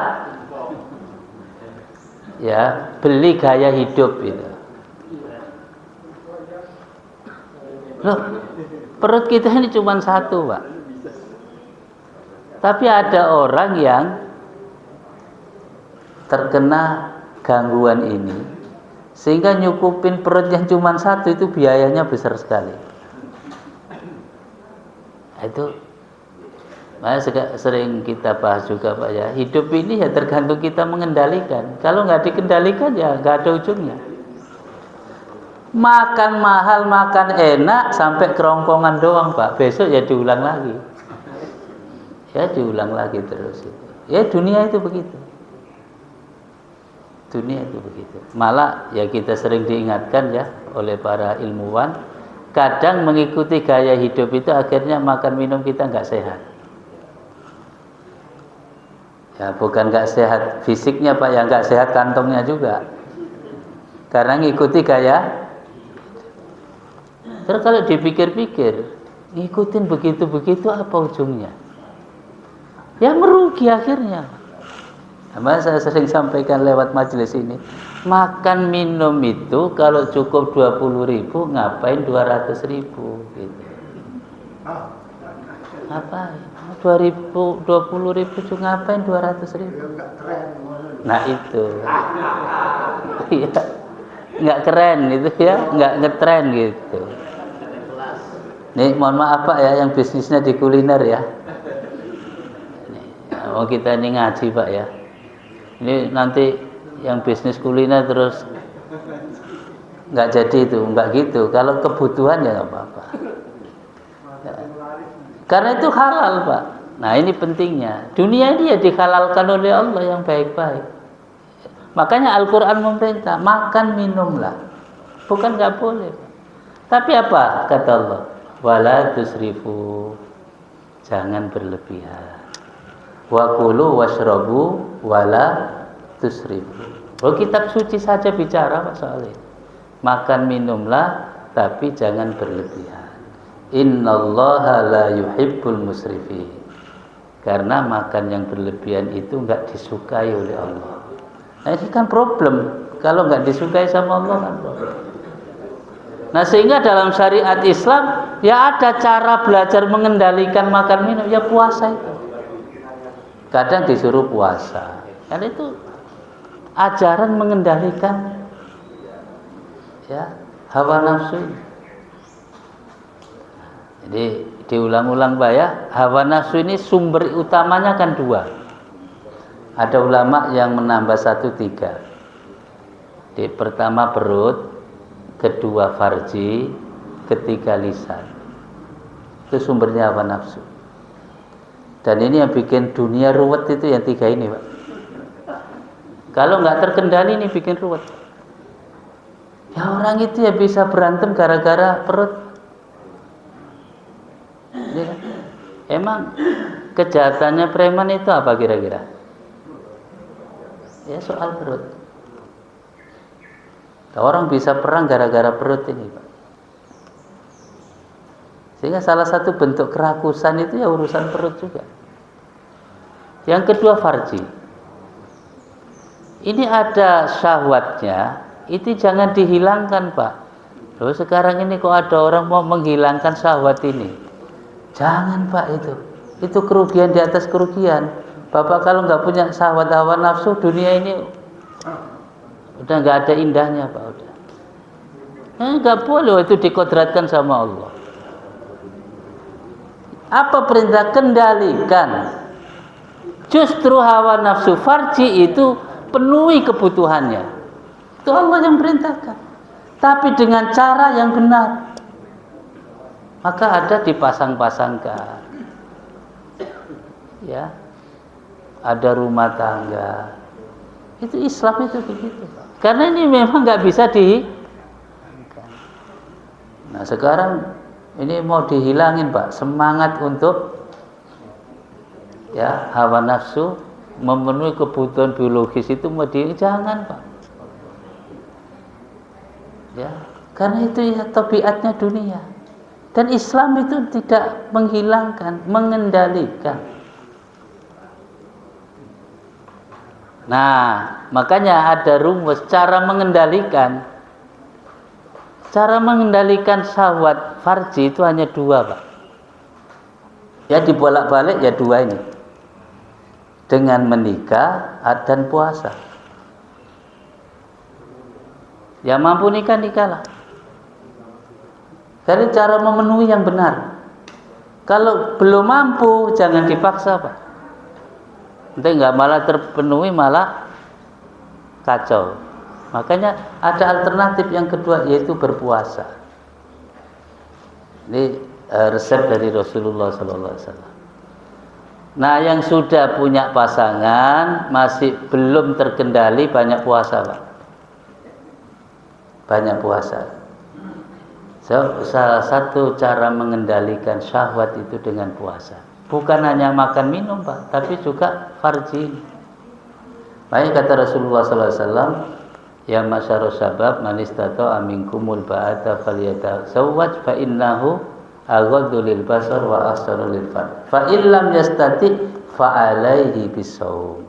ya, beli gaya hidup itu. Loh, perut kita ini cuma satu, Pak. Tapi ada orang yang terkena gangguan ini, sehingga nyukupin perut yang cuma satu itu biayanya besar sekali. Itu sering kita bahas juga, Pak, ya. Hidup ini ya tergantung kita mengendalikan. Kalau nggak dikendalikan ya nggak ada ujungnya. Makan mahal, makan enak sampai kerongkongan doang, Pak. Besok ya diulang lagi. Ya diulang lagi terus itu. Ya dunia itu begitu. Dunia itu begitu. Malah ya kita sering diingatkan ya oleh para ilmuwan, kadang mengikuti gaya hidup itu akhirnya makan minum kita nggak sehat. Ya bukan nggak sehat fisiknya, Pak, yang nggak sehat kantongnya juga. Karena ngikuti gaya. Terus kalau dipikir-pikir, ngikutin begitu-begitu apa ujungnya? Ya merugi akhirnya. Nah, saya sering sampaikan lewat majelis ini, makan minum itu kalau cukup 20.000 ngapain 200.000 gitu. Ngapain? 20.000 cuma ngapain 200.000? Nah itu. Iya. Nggak keren gitu ya, nggak ngetren gitu. Nih mohon maaf Pak ya, yang bisnisnya di kuliner ya. Oh kita ini ngaji Pak ya. Ini nanti yang bisnis kuliner terus nggak jadi itu, nggak gitu. Kalau kebutuhan ya nggak apa-apa. Ya. Karena itu halal Pak. Nah ini pentingnya. Dunia ini ya dihalalkan oleh Allah yang baik-baik. Makanya Al-Quran memerintah makan minumlah. Bukan nggak boleh. Tapi apa kata Allah? Wala tusrifu, jangan berlebihan. Wa kulu washrabu wala tusrifu. Oh kitab suci saja bicara Pak soal ini. Makan minumlah tapi jangan berlebihan. Innallaha la yuhibbul musrifin. Karena makan yang berlebihan itu enggak disukai oleh Allah. Nah ini kan problem. Kalau enggak disukai sama Allah kan problem. Nah sehingga dalam syariat Islam ya ada cara belajar mengendalikan makan minum, ya puasa itu. Kadang disuruh puasa. Karena itu ajaran mengendalikan ya hawa nafsu. Jadi diulang-ulang Pak ya, hawa nafsu ini sumber utamanya kan dua. Ada ulama yang menambah 1, 3. Di pertama perut, kedua farji, ketiga lisan. Itu sumbernya hawa nafsu. Dan ini yang bikin dunia ruwet itu yang 3 ini Pak. Kalau nggak terkendali ini bikin ruwet. Ya orang itu ya bisa berantem gara-gara perut. Ya kan? Emang kejahatannya preman itu apa kira-kira? Ya soal perut. Orang bisa perang gara-gara perut ini Pak. Sehingga salah satu bentuk kerakusan itu ya urusan perut juga. Yang kedua farji. Ini ada syahwatnya, itu jangan dihilangkan Pak. Loh sekarang ini kok ada orang mau menghilangkan syahwat ini. Jangan Pak itu. Itu kerugian di atas kerugian. Bapak kalau nggak punya syahwat hawa nafsu, dunia ini udah nggak ada indahnya Pak. Udah. Nggak boleh itu dikodratkan sama Allah. Apa perintah? Kendalikan. Justru hawa nafsu farji itu penuhi kebutuhannya. Itu Allah yang perintahkan. Tapi dengan cara yang benar. Maka ada dipasang-pasangkan. Ya. Ada rumah tangga. Itu Islam itu begitu. Karena ini memang nggak bisa Nah sekarang ini mau dihilangin Pak, semangat untuk ya hawa nafsu memenuhi kebutuhan biologis itu mau jangan Pak. Ya, karena itu ya tabiatnya dunia. Dan Islam itu tidak menghilangkan, mengendalikan. Nah, makanya ada rumus cara mengendalikan. Cara mengendalikan syahwat farji itu hanya 2 Pak. Ya dibolak-balik ya 2 ini. Dengan menikah dan puasa. Ya mampu nikahlah. Jadi cara memenuhi yang benar. Kalau belum mampu jangan dipaksa Pak. Nanti nggak malah terpenuhi malah kacau. Makanya ada alternatif yang kedua yaitu berpuasa. Ini resep dari Rasulullah SAW. Nah yang sudah punya pasangan masih belum terkendali banyak puasa Pak. Banyak puasa. So, salah satu cara mengendalikan syahwat itu dengan puasa. Bukan hanya makan minum Pak, tapi juga farji. Makanya kata Rasulullah SAW, ya masyarus sabab man istata'a minkumul ba'ata falyatazawwaj fa innahu aghaddu lil basar wa ahsanu lil farj. Fa illam yastati fa alaihi bisawm.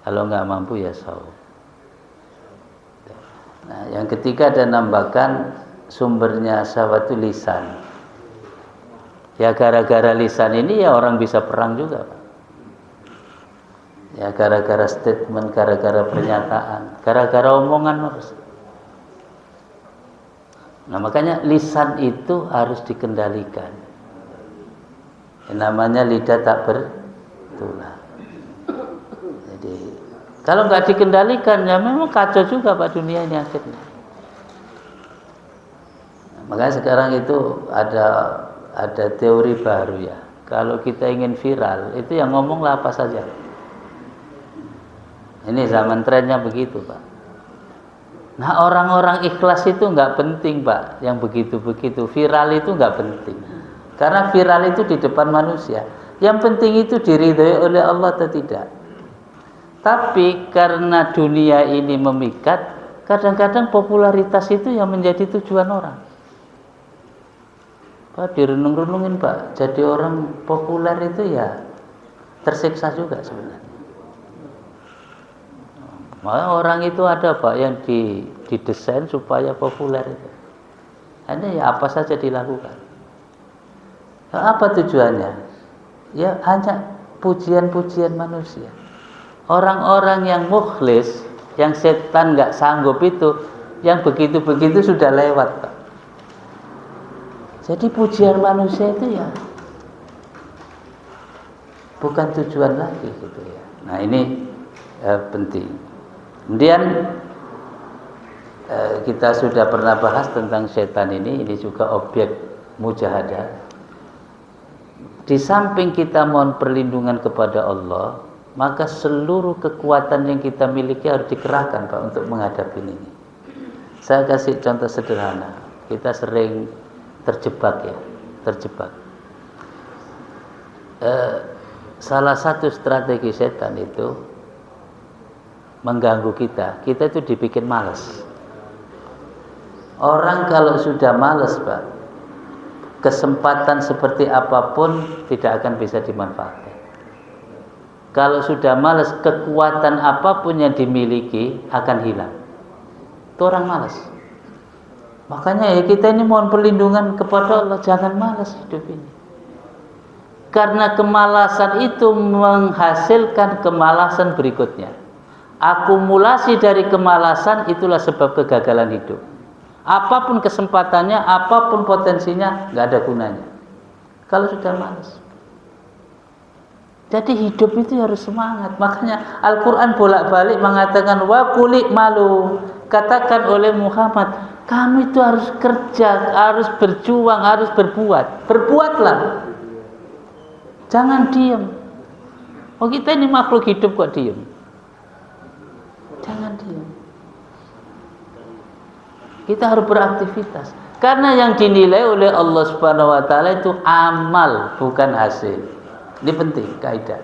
Kalau enggak mampu ya saum. Nah, yang ketiga ada nambahkan sumbernya syahwat itu lisan. Ya gara-gara lisan ini ya orang bisa perang juga Pak. Ya gara-gara statement, gara-gara pernyataan, gara-gara omongan harus. Nah, makanya lisan itu harus dikendalikan. Yang namanya lidah tak bertulah. Jadi kalau nggak dikendalikan ya memang kacau juga Pak dunia ini akhirnya. Nah, makanya sekarang itu ada teori baru ya. Kalau kita ingin viral itu yang ngomonglah apa saja. Ini zaman trennya begitu Pak. Nah orang-orang ikhlas itu nggak penting Pak. Yang begitu-begitu viral itu nggak penting. Karena viral itu di depan manusia. Yang penting itu diridhoi oleh Allah atau tidak. Tapi karena dunia ini memikat, kadang-kadang popularitas itu yang menjadi tujuan orang. Pak direnung-renungin Pak. Jadi orang populer itu ya tersiksa juga sebenarnya. Maka orang itu ada Pak yang didesain supaya populer itu. Hanya ya apa saja dilakukan. Nah, apa tujuannya? Ya hanya pujian-pujian manusia. Orang-orang yang mukhlis, yang setan nggak sanggup itu, yang begitu-begitu sudah lewat Pak. Jadi pujian manusia itu ya bukan tujuan lagi gitu ya. Nah ini penting. Kemudian kita sudah pernah bahas tentang setan ini juga objek mujahadah. Di samping kita mohon perlindungan kepada Allah, maka seluruh kekuatan yang kita miliki harus dikerahkan Pak untuk menghadapi ini. Saya kasih contoh sederhana. Kita sering terjebak. Salah satu strategi setan itu mengganggu kita itu dibikin malas. Orang kalau sudah malas Pak, kesempatan seperti apapun tidak akan bisa dimanfaatkan. Kalau sudah malas, kekuatan apapun yang dimiliki akan hilang. Itu orang malas. Makanya ya kita ini mohon perlindungan kepada Allah, jangan malas hidup ini. Karena kemalasan itu menghasilkan kemalasan berikutnya. Akumulasi dari kemalasan itulah sebab kegagalan hidup. Apapun kesempatannya, apapun potensinya, nggak ada gunanya kalau sudah malas. Jadi hidup itu harus semangat. Makanya Al-Quran bolak-balik mengatakan wa quli malu. Katakan oleh Muhammad, kamu itu harus kerja, harus berjuang, harus berbuat. Berbuatlah. Jangan diam. Oh kita ini makhluk hidup kok diam? Jangan diam. Kita harus beraktivitas. Karena yang dinilai oleh Allah Subhanahu wa taala itu amal, bukan hasil. Ini penting kaidah.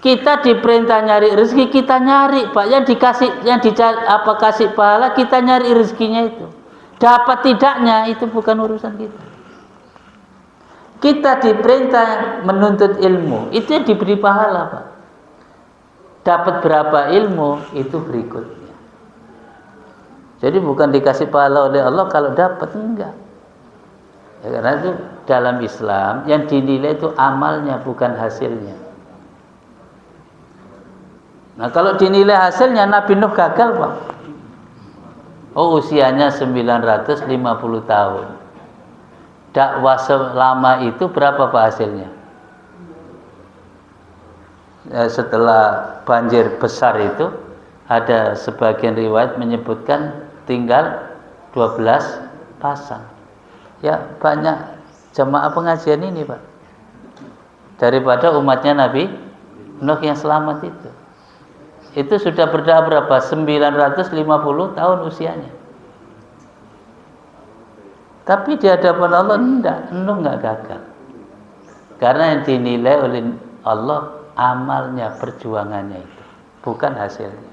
Kita diperintah nyari rezeki, kita nyari, Pak. Yang dicari kasih pahala, kita nyari rezekinya itu. Dapat tidaknya itu bukan urusan kita. Kita diperintah menuntut ilmu, itu yang diberi pahala, Pak. Dapat berapa ilmu itu berikutnya. Jadi bukan dikasih pahala oleh Allah kalau dapat, enggak. Ya, karena itu dalam Islam yang dinilai itu amalnya bukan hasilnya. Nah kalau dinilai hasilnya Nabi Nuh gagal Pak. Oh usianya 950 tahun. Dakwah selama itu berapa Pak hasilnya? Setelah banjir besar itu ada sebagian riwayat menyebutkan tinggal 12 pasang. Ya banyak jemaah pengajian ini Pak daripada umatnya Nabi Nuh yang selamat itu sudah berdakwah berapa? 950 tahun usianya. Tapi di hadapan Allah Nuh enggak gagal. Karena yang dinilai oleh Allah amalnya, perjuangannya itu, bukan hasilnya.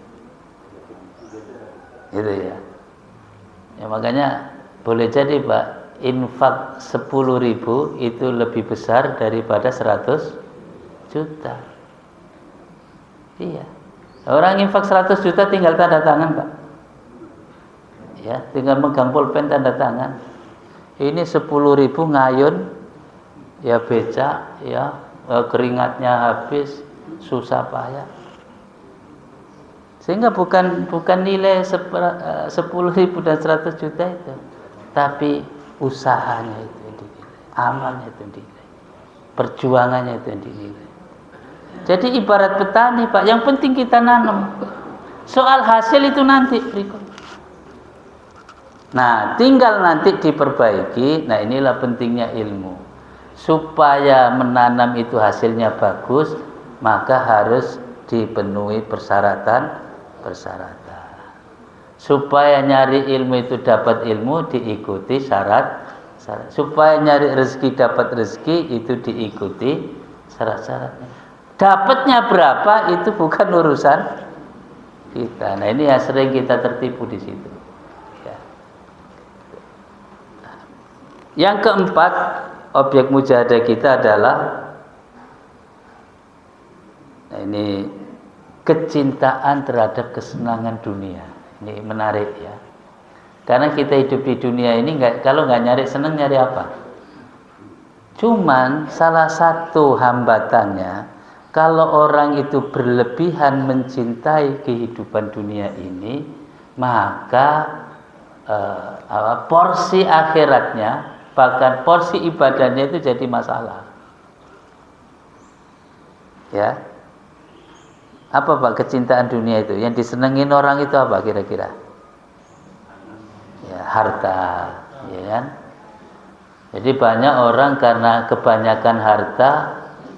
Gitu ya. Ya makanya boleh jadi Pak, infak 10.000 itu lebih besar daripada 100 juta. Iya. Orang infak 100 juta tinggal tanda tangan Pak. Ya, tinggal megang pulpen tanda tangan. Ini 10.000 ngayun, ya becak, ya keringatnya habis, susah payah. Sehingga bukan nilai 10.000 dan 100 juta itu, tapi usahanya itu yang dinilai, amalnya itu yang dinilai, perjuangannya itu yang dinilai. Jadi ibarat petani, Pak, yang penting kita nanam. Soal hasil itu nanti berikut. Nah, tinggal nanti diperbaiki. Nah, inilah pentingnya ilmu. Supaya menanam itu hasilnya bagus, maka harus dipenuhi persyaratan. Supaya nyari ilmu itu dapat ilmu, diikuti syarat. Supaya nyari rezeki dapat rezeki, itu diikuti syarat-syaratnya. Dapatnya berapa itu bukan urusan kita. Nah, ini yang sering kita tertipu di situ. Ya. Yang keempat, objek mujahadah kita adalah, nah ini, kecintaan terhadap kesenangan dunia. Ini menarik ya. Karena kita hidup di dunia ini kalau nggak nyari senang, nyari apa? Cuman salah satu hambatannya, kalau orang itu berlebihan mencintai kehidupan dunia ini, maka porsi akhiratnya, bahkan porsi ibadahnya itu jadi masalah. Ya. Apa Pak kecintaan dunia itu? Yang disenengin orang itu apa kira-kira? Ya, harta, ya kan? Jadi banyak orang karena kebanyakan harta,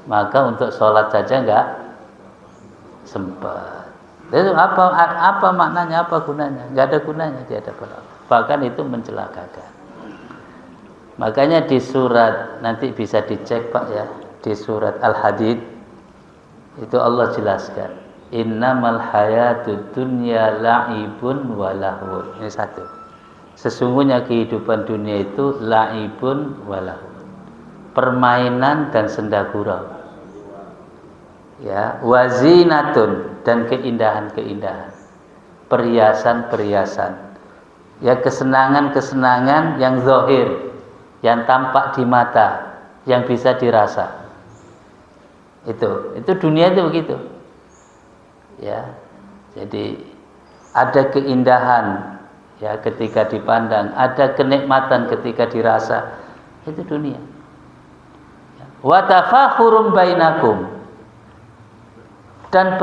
maka untuk sholat saja enggak sempat. Itu apa maknanya, apa gunanya? Enggak ada gunanya di hadapan Allah. Bahkan itu mencelakakan. Makanya di surat, nanti bisa dicek Pak ya, di surat Al-Hadid itu Allah jelaskan, innamal hayatud dunya la'ibun wa lahwun. Ini satu. Sesungguhnya kehidupan dunia itu la'ibun wa lahwun, permainan dan senda gurau. Ya, wazinatun, dan keindahan-keindahan, perhiasan-perhiasan. Ya, kesenangan-kesenangan yang zahir, yang tampak di mata, yang bisa dirasa. Itu dunia itu begitu. Ya. Jadi ada keindahan ya ketika dipandang, ada kenikmatan ketika dirasa. Itu dunia. Wa tafakhurum bainakum, dan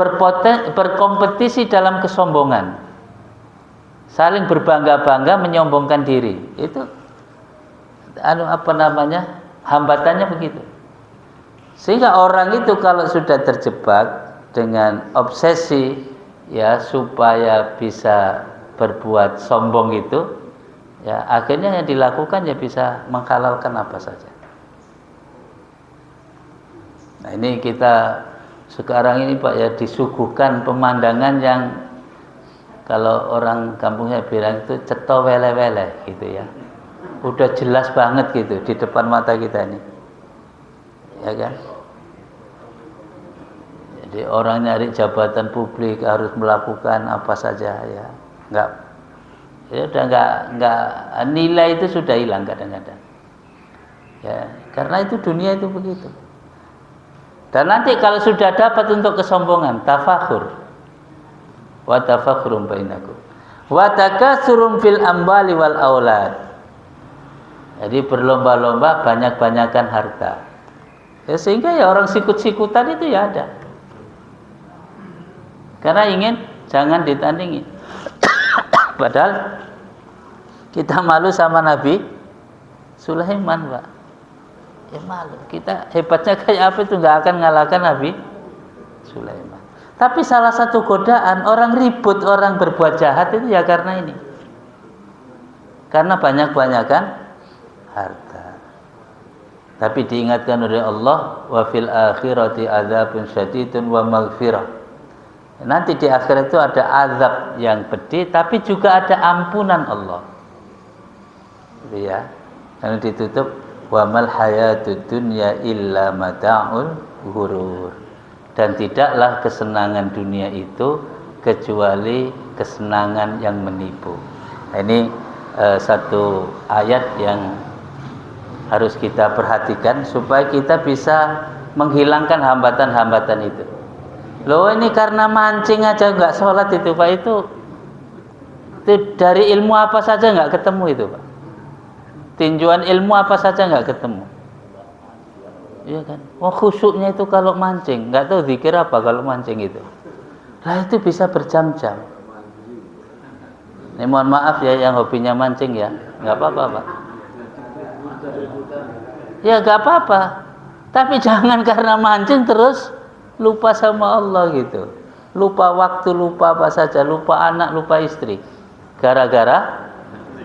berkompetisi dalam kesombongan. Saling berbangga-bangga, menyombongkan diri. Itu hambatannya begitu. Sehingga orang itu kalau sudah terjebak dengan obsesi ya supaya bisa berbuat sombong itu, ya akhirnya yang dilakukan ya bisa menghalalkan apa saja. Nah, ini kita sekarang ini Pak ya disuguhkan pemandangan yang kalau orang kampungnya bilang itu ceto wele-wele gitu ya. Udah jelas banget gitu di depan mata kita ini. Ya kan? Jadi orang nyari jabatan publik harus melakukan apa saja ya. Enggak nilai itu sudah hilang kadang-kadang. Ya, karena itu dunia itu begitu. Dan nanti kalau sudah dapat untuk kesombongan, tafakhur. Wa tafakhurum bainakum. Wa takatsurum fil amwali wal aulad. Jadi berlomba-lomba, banyak-banyakan harta. Ya, sehingga ya orang sikut-sikutan itu ya ada. Karena ingin jangan ditandingi. Padahal kita malu sama Nabi Sulaiman, Pak. Ya malu. Kita hebatnya kayak apa itu nggak akan ngalahkan Nabi Sulaiman. Tapi salah satu godaan orang ribut, orang berbuat jahat itu ya karena ini. Karena banyak-banyakan harta. Tapi diingatkan oleh Allah, wa fil akhirati adzabun syadidun wa maghfirah. Nanti di akhirat itu ada azab yang pedih, tapi juga ada ampunan Allah. Gitu ya. Karena ditutup, wa mal hayatud dunya illa mata'ul ghurur. Dan tidaklah kesenangan dunia itu kecuali kesenangan yang menipu. Nah, ini satu ayat yang harus kita perhatikan supaya kita bisa menghilangkan hambatan-hambatan itu. Loh ini karena mancing aja nggak sholat itu Pak, itu dari ilmu apa saja nggak ketemu itu Pak. Tinjuan ilmu apa saja nggak ketemu. Iya kan? Oh khusyuknya itu kalau mancing, nggak tahu zikir apa kalau mancing itu. Lah itu bisa berjam-jam. Ini mohon maaf ya yang hobinya mancing ya, nggak apa-apa Pak. Ya nggak apa-apa. Tapi jangan karena mancing terus lupa sama Allah gitu. Lupa waktu, lupa apa saja, lupa anak, lupa istri. Gara-gara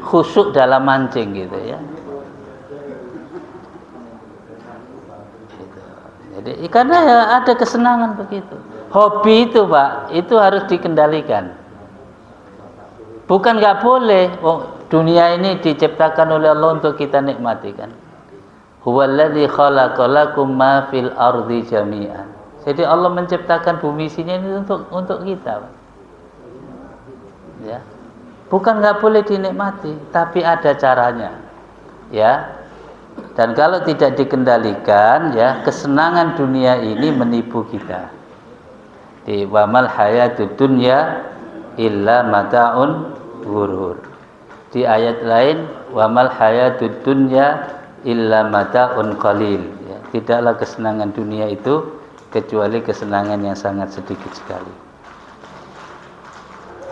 khusyuk dalam mancing gitu ya. Gitu. Jadi karena ya ada kesenangan begitu. Hobi itu Pak, itu harus dikendalikan. Bukan nggak boleh. Oh, dunia ini diciptakan oleh Allah untuk kita nikmati kan. Huwallazi khalaqalakum ma fil ardi jami'an. Jadi Allah menciptakan bumi sini ini untuk kita. Ya. Bukan nggak boleh dinikmati, tapi ada caranya. Ya. Dan kalau tidak dikendalikan, ya, kesenangan dunia ini menipu kita. Di wamal hayatud dunya illa mata'un ghurur. Di ayat lain wamal hayatud dunya illa mata'un qalil, ya, tidaklah kesenangan dunia itu kecuali kesenangan yang sangat sedikit sekali.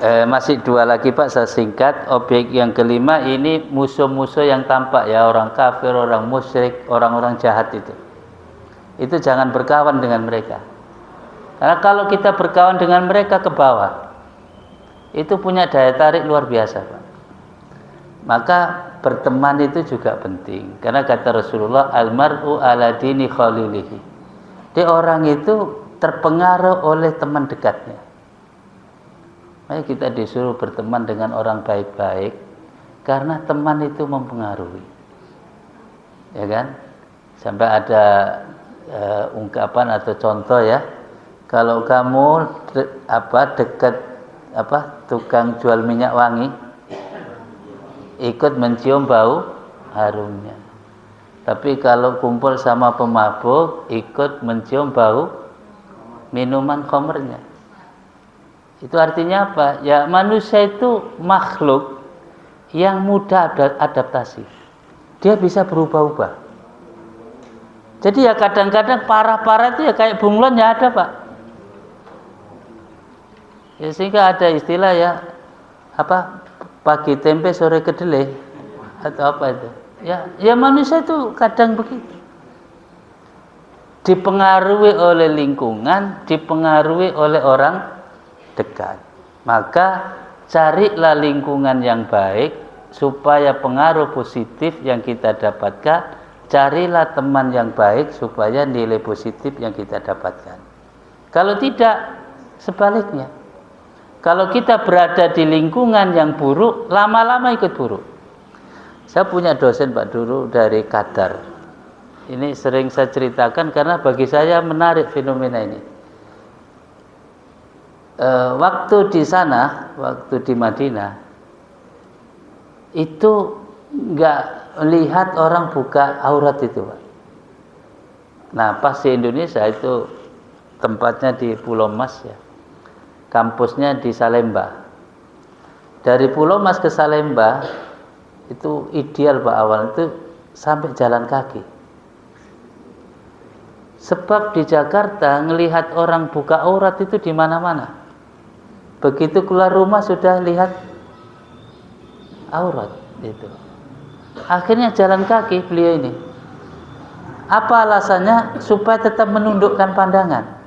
Masih dua lagi Pak, saya singkat. Objek yang kelima ini musuh-musuh yang tampak ya, orang kafir, orang musyrik, orang-orang jahat itu. Itu jangan berkawan dengan mereka. Karena kalau kita berkawan dengan mereka ke bawah, itu punya daya tarik luar biasa Pak. Maka berteman itu juga penting. Karena kata Rasulullah, almar'u ala dini khalilihi. Jadi orang itu terpengaruh oleh teman dekatnya. Makanya kita disuruh berteman dengan orang baik-baik, karena teman itu mempengaruhi. Ya kan? Sampai ada ungkapan atau contoh ya. Kalau kamu dekat tukang jual minyak wangi, ikut mencium bau harumnya. Tapi kalau kumpul sama pemabuk, ikut mencium bau minuman khamrnya. Itu artinya apa? Ya manusia itu makhluk yang mudah adaptasi. Dia bisa berubah-ubah. Jadi ya kadang-kadang parah-parah itu ya kayak bunglon ya ada Pak. Ya sehingga ada istilah ya pagi tempe sore kedelai atau apa itu. Ya manusia itu kadang begitu. Dipengaruhi oleh lingkungan, dipengaruhi oleh orang dekat. Maka carilah lingkungan yang baik supaya pengaruh positif yang kita dapatkan, carilah teman yang baik supaya nilai positif yang kita dapatkan. Kalau tidak, sebaliknya. Kalau kita berada di lingkungan yang buruk, lama-lama ikut buruk. Saya punya dosen Pak dulu dari Qatar. Ini sering saya ceritakan karena bagi saya menarik fenomena ini. Waktu di sana, waktu di Madinah, itu nggak lihat orang buka aurat itu Pak. Nah pas di Indonesia itu tempatnya di Pulau Mas ya. Kampusnya di Salemba. Dari Pulau Mas ke Salemba itu ideal Pak awal itu sampai jalan kaki. Sebab di Jakarta ngelihat orang buka aurat itu di mana-mana. Begitu keluar rumah sudah lihat aurat itu. Akhirnya jalan kaki beliau ini. Apa alasannya? Supaya tetap menundukkan pandangan.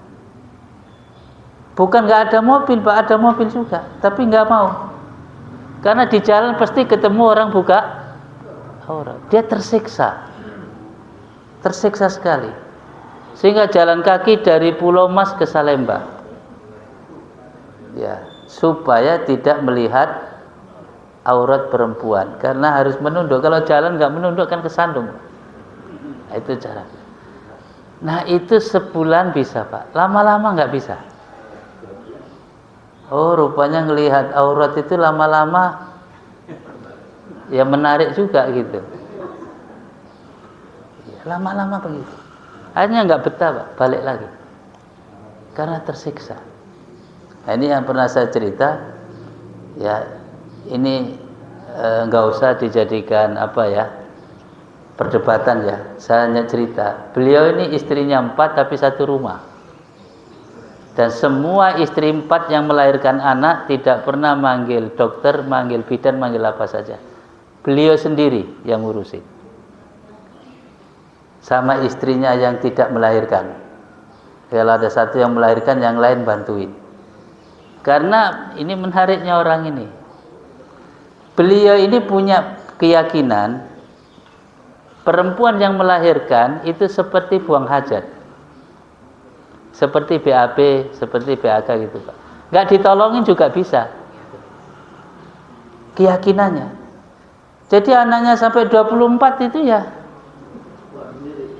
Bukan nggak ada mobil Pak, ada mobil juga, tapi nggak mau. Karena di jalan pasti ketemu orang buka aurat. Dia tersiksa sekali. Sehingga jalan kaki dari Pulau Mas ke Salemba. Ya, supaya tidak melihat aurat perempuan. Karena harus menunduk. Kalau jalan nggak menunduk kan kesandung. Nah, itu cara. Nah itu sebulan bisa Pak, lama-lama nggak bisa. Oh rupanya ngelihat aurat itu lama-lama ya menarik juga gitu. Lama-lama begitu. Akhirnya nggak betah Pak, balik lagi. karena tersiksa. Nah, ini yang pernah saya cerita, ya ini nggak usah dijadikan apa ya perdebatan ya. Saya hanya cerita. Beliau ini istrinya 4 tapi satu rumah. Dan semua istri 4 yang melahirkan anak tidak pernah manggil dokter, manggil bidan, manggil apa saja. Beliau sendiri yang ngurusin. Sama istrinya yang tidak melahirkan. Kalau ada satu yang melahirkan, yang lain bantuin. Karena ini menariknya orang ini. Beliau ini punya keyakinan perempuan yang melahirkan itu seperti buang hajat. Seperti BAB, seperti BAK gitu Pak. Nggak ditolongin juga bisa. Keyakinannya. Jadi anaknya sampai 24 itu ya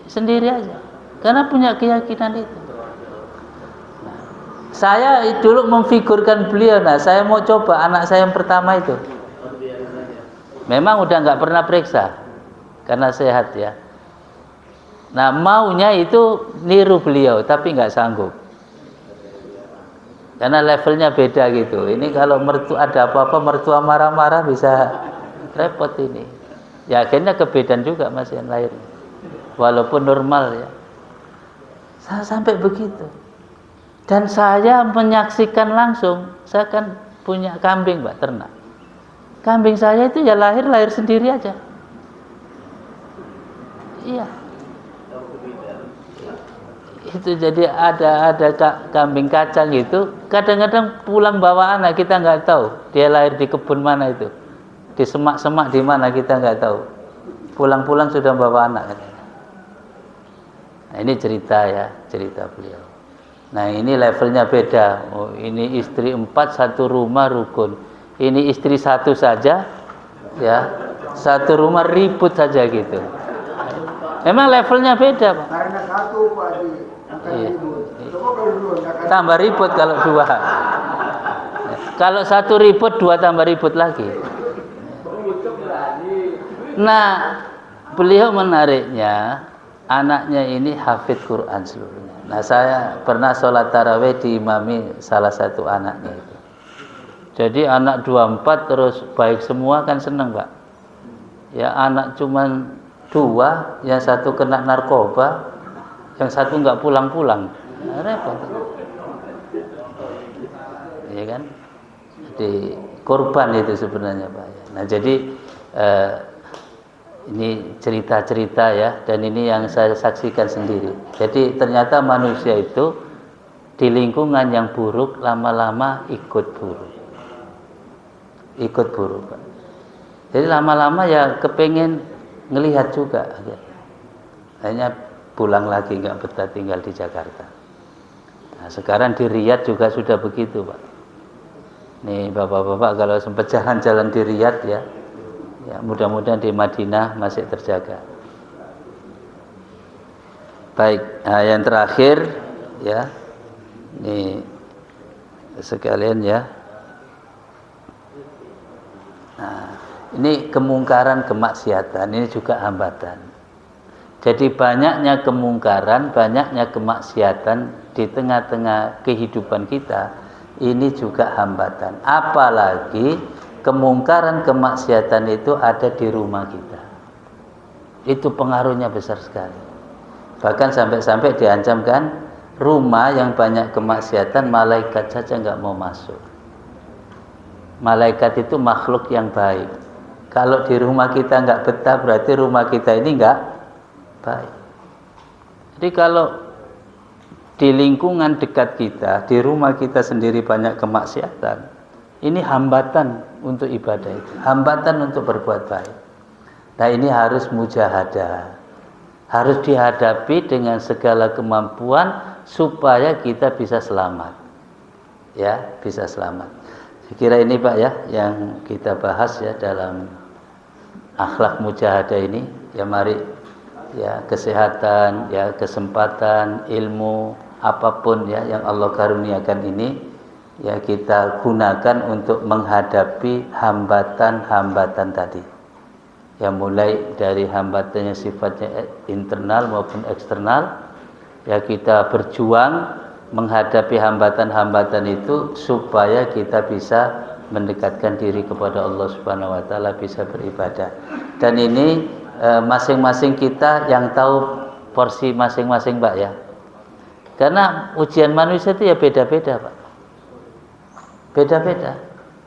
sendiri aja. Karena punya keyakinan itu. Saya dulu memfigurkan beliau. Nah, saya mau coba anak saya yang pertama itu. Memang udah nggak pernah periksa karena sehat ya. Nah, maunya itu niru beliau tapi nggak sanggup. Karena levelnya beda gitu. Ini kalau mertua ada apa-apa mertua marah-marah bisa repot ini. Ya akhirnya kebedan juga masih yang lahir. Walaupun normal ya. Saya sampai begitu. Dan saya menyaksikan langsung. Saya kan punya kambing Mbak, ternak. Kambing saya itu ya lahir sendiri aja. Iya. Itu jadi ada kambing kacang gitu. Kadang-kadang pulang bawa anak kita nggak tahu. Dia lahir di kebun mana itu. Di semak-semak di mana kita nggak tahu. Pulang-pulang sudah bawa anak. Nah, ini cerita ya, cerita beliau. Nah, ini levelnya beda. Oh, ini istri 4 satu rumah rukun. Ini istri 1 saja ya. Satu rumah ribut saja gitu. Memang levelnya beda, Pak. Karena 1 Pak Haji. Iya. Tambah ribut kalau 2. Kalau 1 ribut 2 tambah ribut lagi. Nah, beliau menariknya anaknya ini hafid Quran seluruhnya. Nah, saya pernah sholat tarawih diimami salah satu anaknya itu. Jadi anak 24 terus baik semua kan seneng Pak. Ya anak cuman 2, yang 1 kena narkoba, yang 1 nggak pulang-pulang. Nah, repot. Iya kan? Jadi korban itu sebenarnya Pak. Nah, jadi ini cerita-cerita ya, dan ini yang saya saksikan sendiri. Jadi ternyata manusia itu di lingkungan yang buruk lama-lama ikut buruk. Ikut buruk Pak. Jadi lama-lama ya kepengen ngelihat juga. Akhirnya pulang lagi, nggak betah tinggal di Jakarta. Nah, sekarang di Riyadh juga sudah begitu Pak. Nih bapak-bapak kalau sempat jalan-jalan di Riyadh ya, mudah-mudahan di Madinah masih terjaga. Baik, nah yang terakhir ya, ini sekalian ya. Nah, ini kemungkaran, kemaksiatan ini juga hambatan. Jadi banyaknya kemungkaran, banyaknya kemaksiatan di tengah-tengah kehidupan kita, ini juga hambatan. Apalagi kemungkaran, kemaksiatan itu ada di rumah kita. Itu pengaruhnya besar sekali. Bahkan sampai-sampai diancamkan rumah yang banyak kemaksiatan, malaikat saja nggak mau masuk. Malaikat itu makhluk yang baik. Kalau di rumah kita nggak betah, berarti rumah kita ini nggak baik. Jadi kalau di lingkungan dekat kita, di rumah kita sendiri banyak kemaksiatan, ini hambatan untuk ibadah itu, hambatan untuk berbuat baik. Nah, ini harus mujahadah, harus dihadapi dengan segala kemampuan supaya kita bisa selamat, ya, bisa selamat. Saya kira ini Pak ya yang kita bahas ya dalam akhlak mujahadah ini. Ya mari ya, kesehatan, ya kesempatan, ilmu apapun ya yang Allah karuniakan ini, ya kita gunakan untuk menghadapi hambatan-hambatan tadi. Ya mulai dari hambatannya sifatnya internal maupun eksternal, ya kita berjuang menghadapi hambatan-hambatan itu supaya kita bisa mendekatkan diri kepada Allah Subhanahu wa taala, bisa beribadah. Dan ini masing-masing kita yang tahu porsi masing-masing, Pak ya. Karena ujian manusia itu ya beda-beda, Pak. Beda-beda.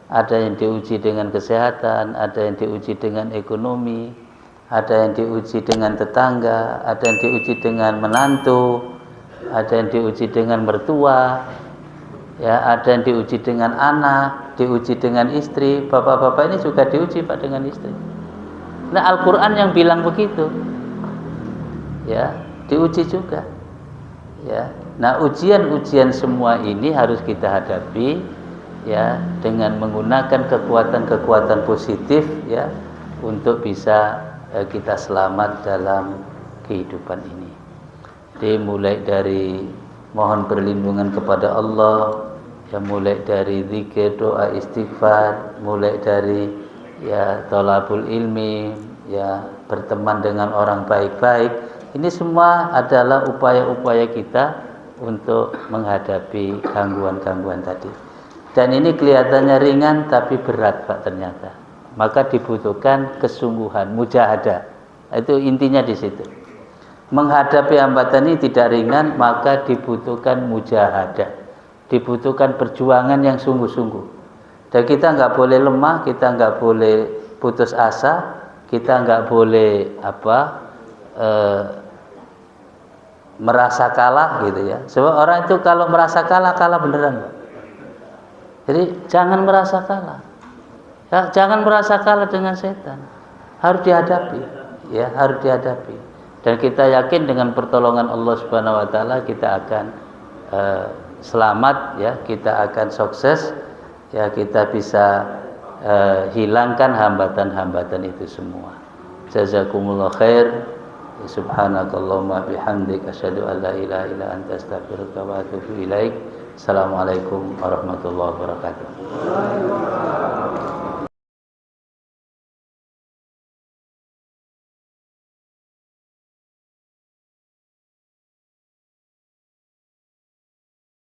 Ada yang diuji dengan kesehatan, ada yang diuji dengan ekonomi, ada yang diuji dengan tetangga, ada yang diuji dengan menantu, ada yang diuji dengan mertua, ya, ada yang diuji dengan anak, diuji dengan istri. Bapak-bapak ini juga diuji, Pak, dengan istri. Nah, Al-Qur'an yang bilang begitu. Ya, diuji juga. Ya. Nah, ujian-ujian semua ini harus kita hadapi ya dengan menggunakan kekuatan-kekuatan positif ya untuk bisa kita selamat dalam kehidupan ini. Jadi mulai dari mohon perlindungan kepada Allah, ya mulai dari zikir, doa, istighfar, mulai dari ya thalabul ilmi, ya berteman dengan orang baik-baik. Ini semua adalah upaya-upaya kita untuk menghadapi gangguan-gangguan tadi. Dan ini kelihatannya ringan tapi berat, Pak, ternyata. Maka dibutuhkan kesungguhan, mujahadah. Itu intinya di situ. Menghadapi hambatan ini tidak ringan, maka dibutuhkan mujahadah. Dibutuhkan perjuangan yang sungguh-sungguh. Dan kita nggak boleh lemah, kita nggak boleh putus asa, kita nggak boleh merasa kalah gitu ya. Sebab orang itu kalau merasa kalah, kalah beneran, Pak. Jadi jangan merasa kalah. Ya, jangan merasa kalah dengan setan. Harus dihadapi, ya, harus dihadapi. Dan kita yakin dengan pertolongan Allah Subhanahu wa taala kita akan selamat ya, kita akan sukses ya, kita bisa hilangkan hambatan-hambatan itu semua. Jazakumullah khair. Subhanakallahumma bihamdik asyhadu an la ilaha illa anta astaghfiruka wa atubu ilaik. Assalamualaikum warahmatullahi wabarakatuh.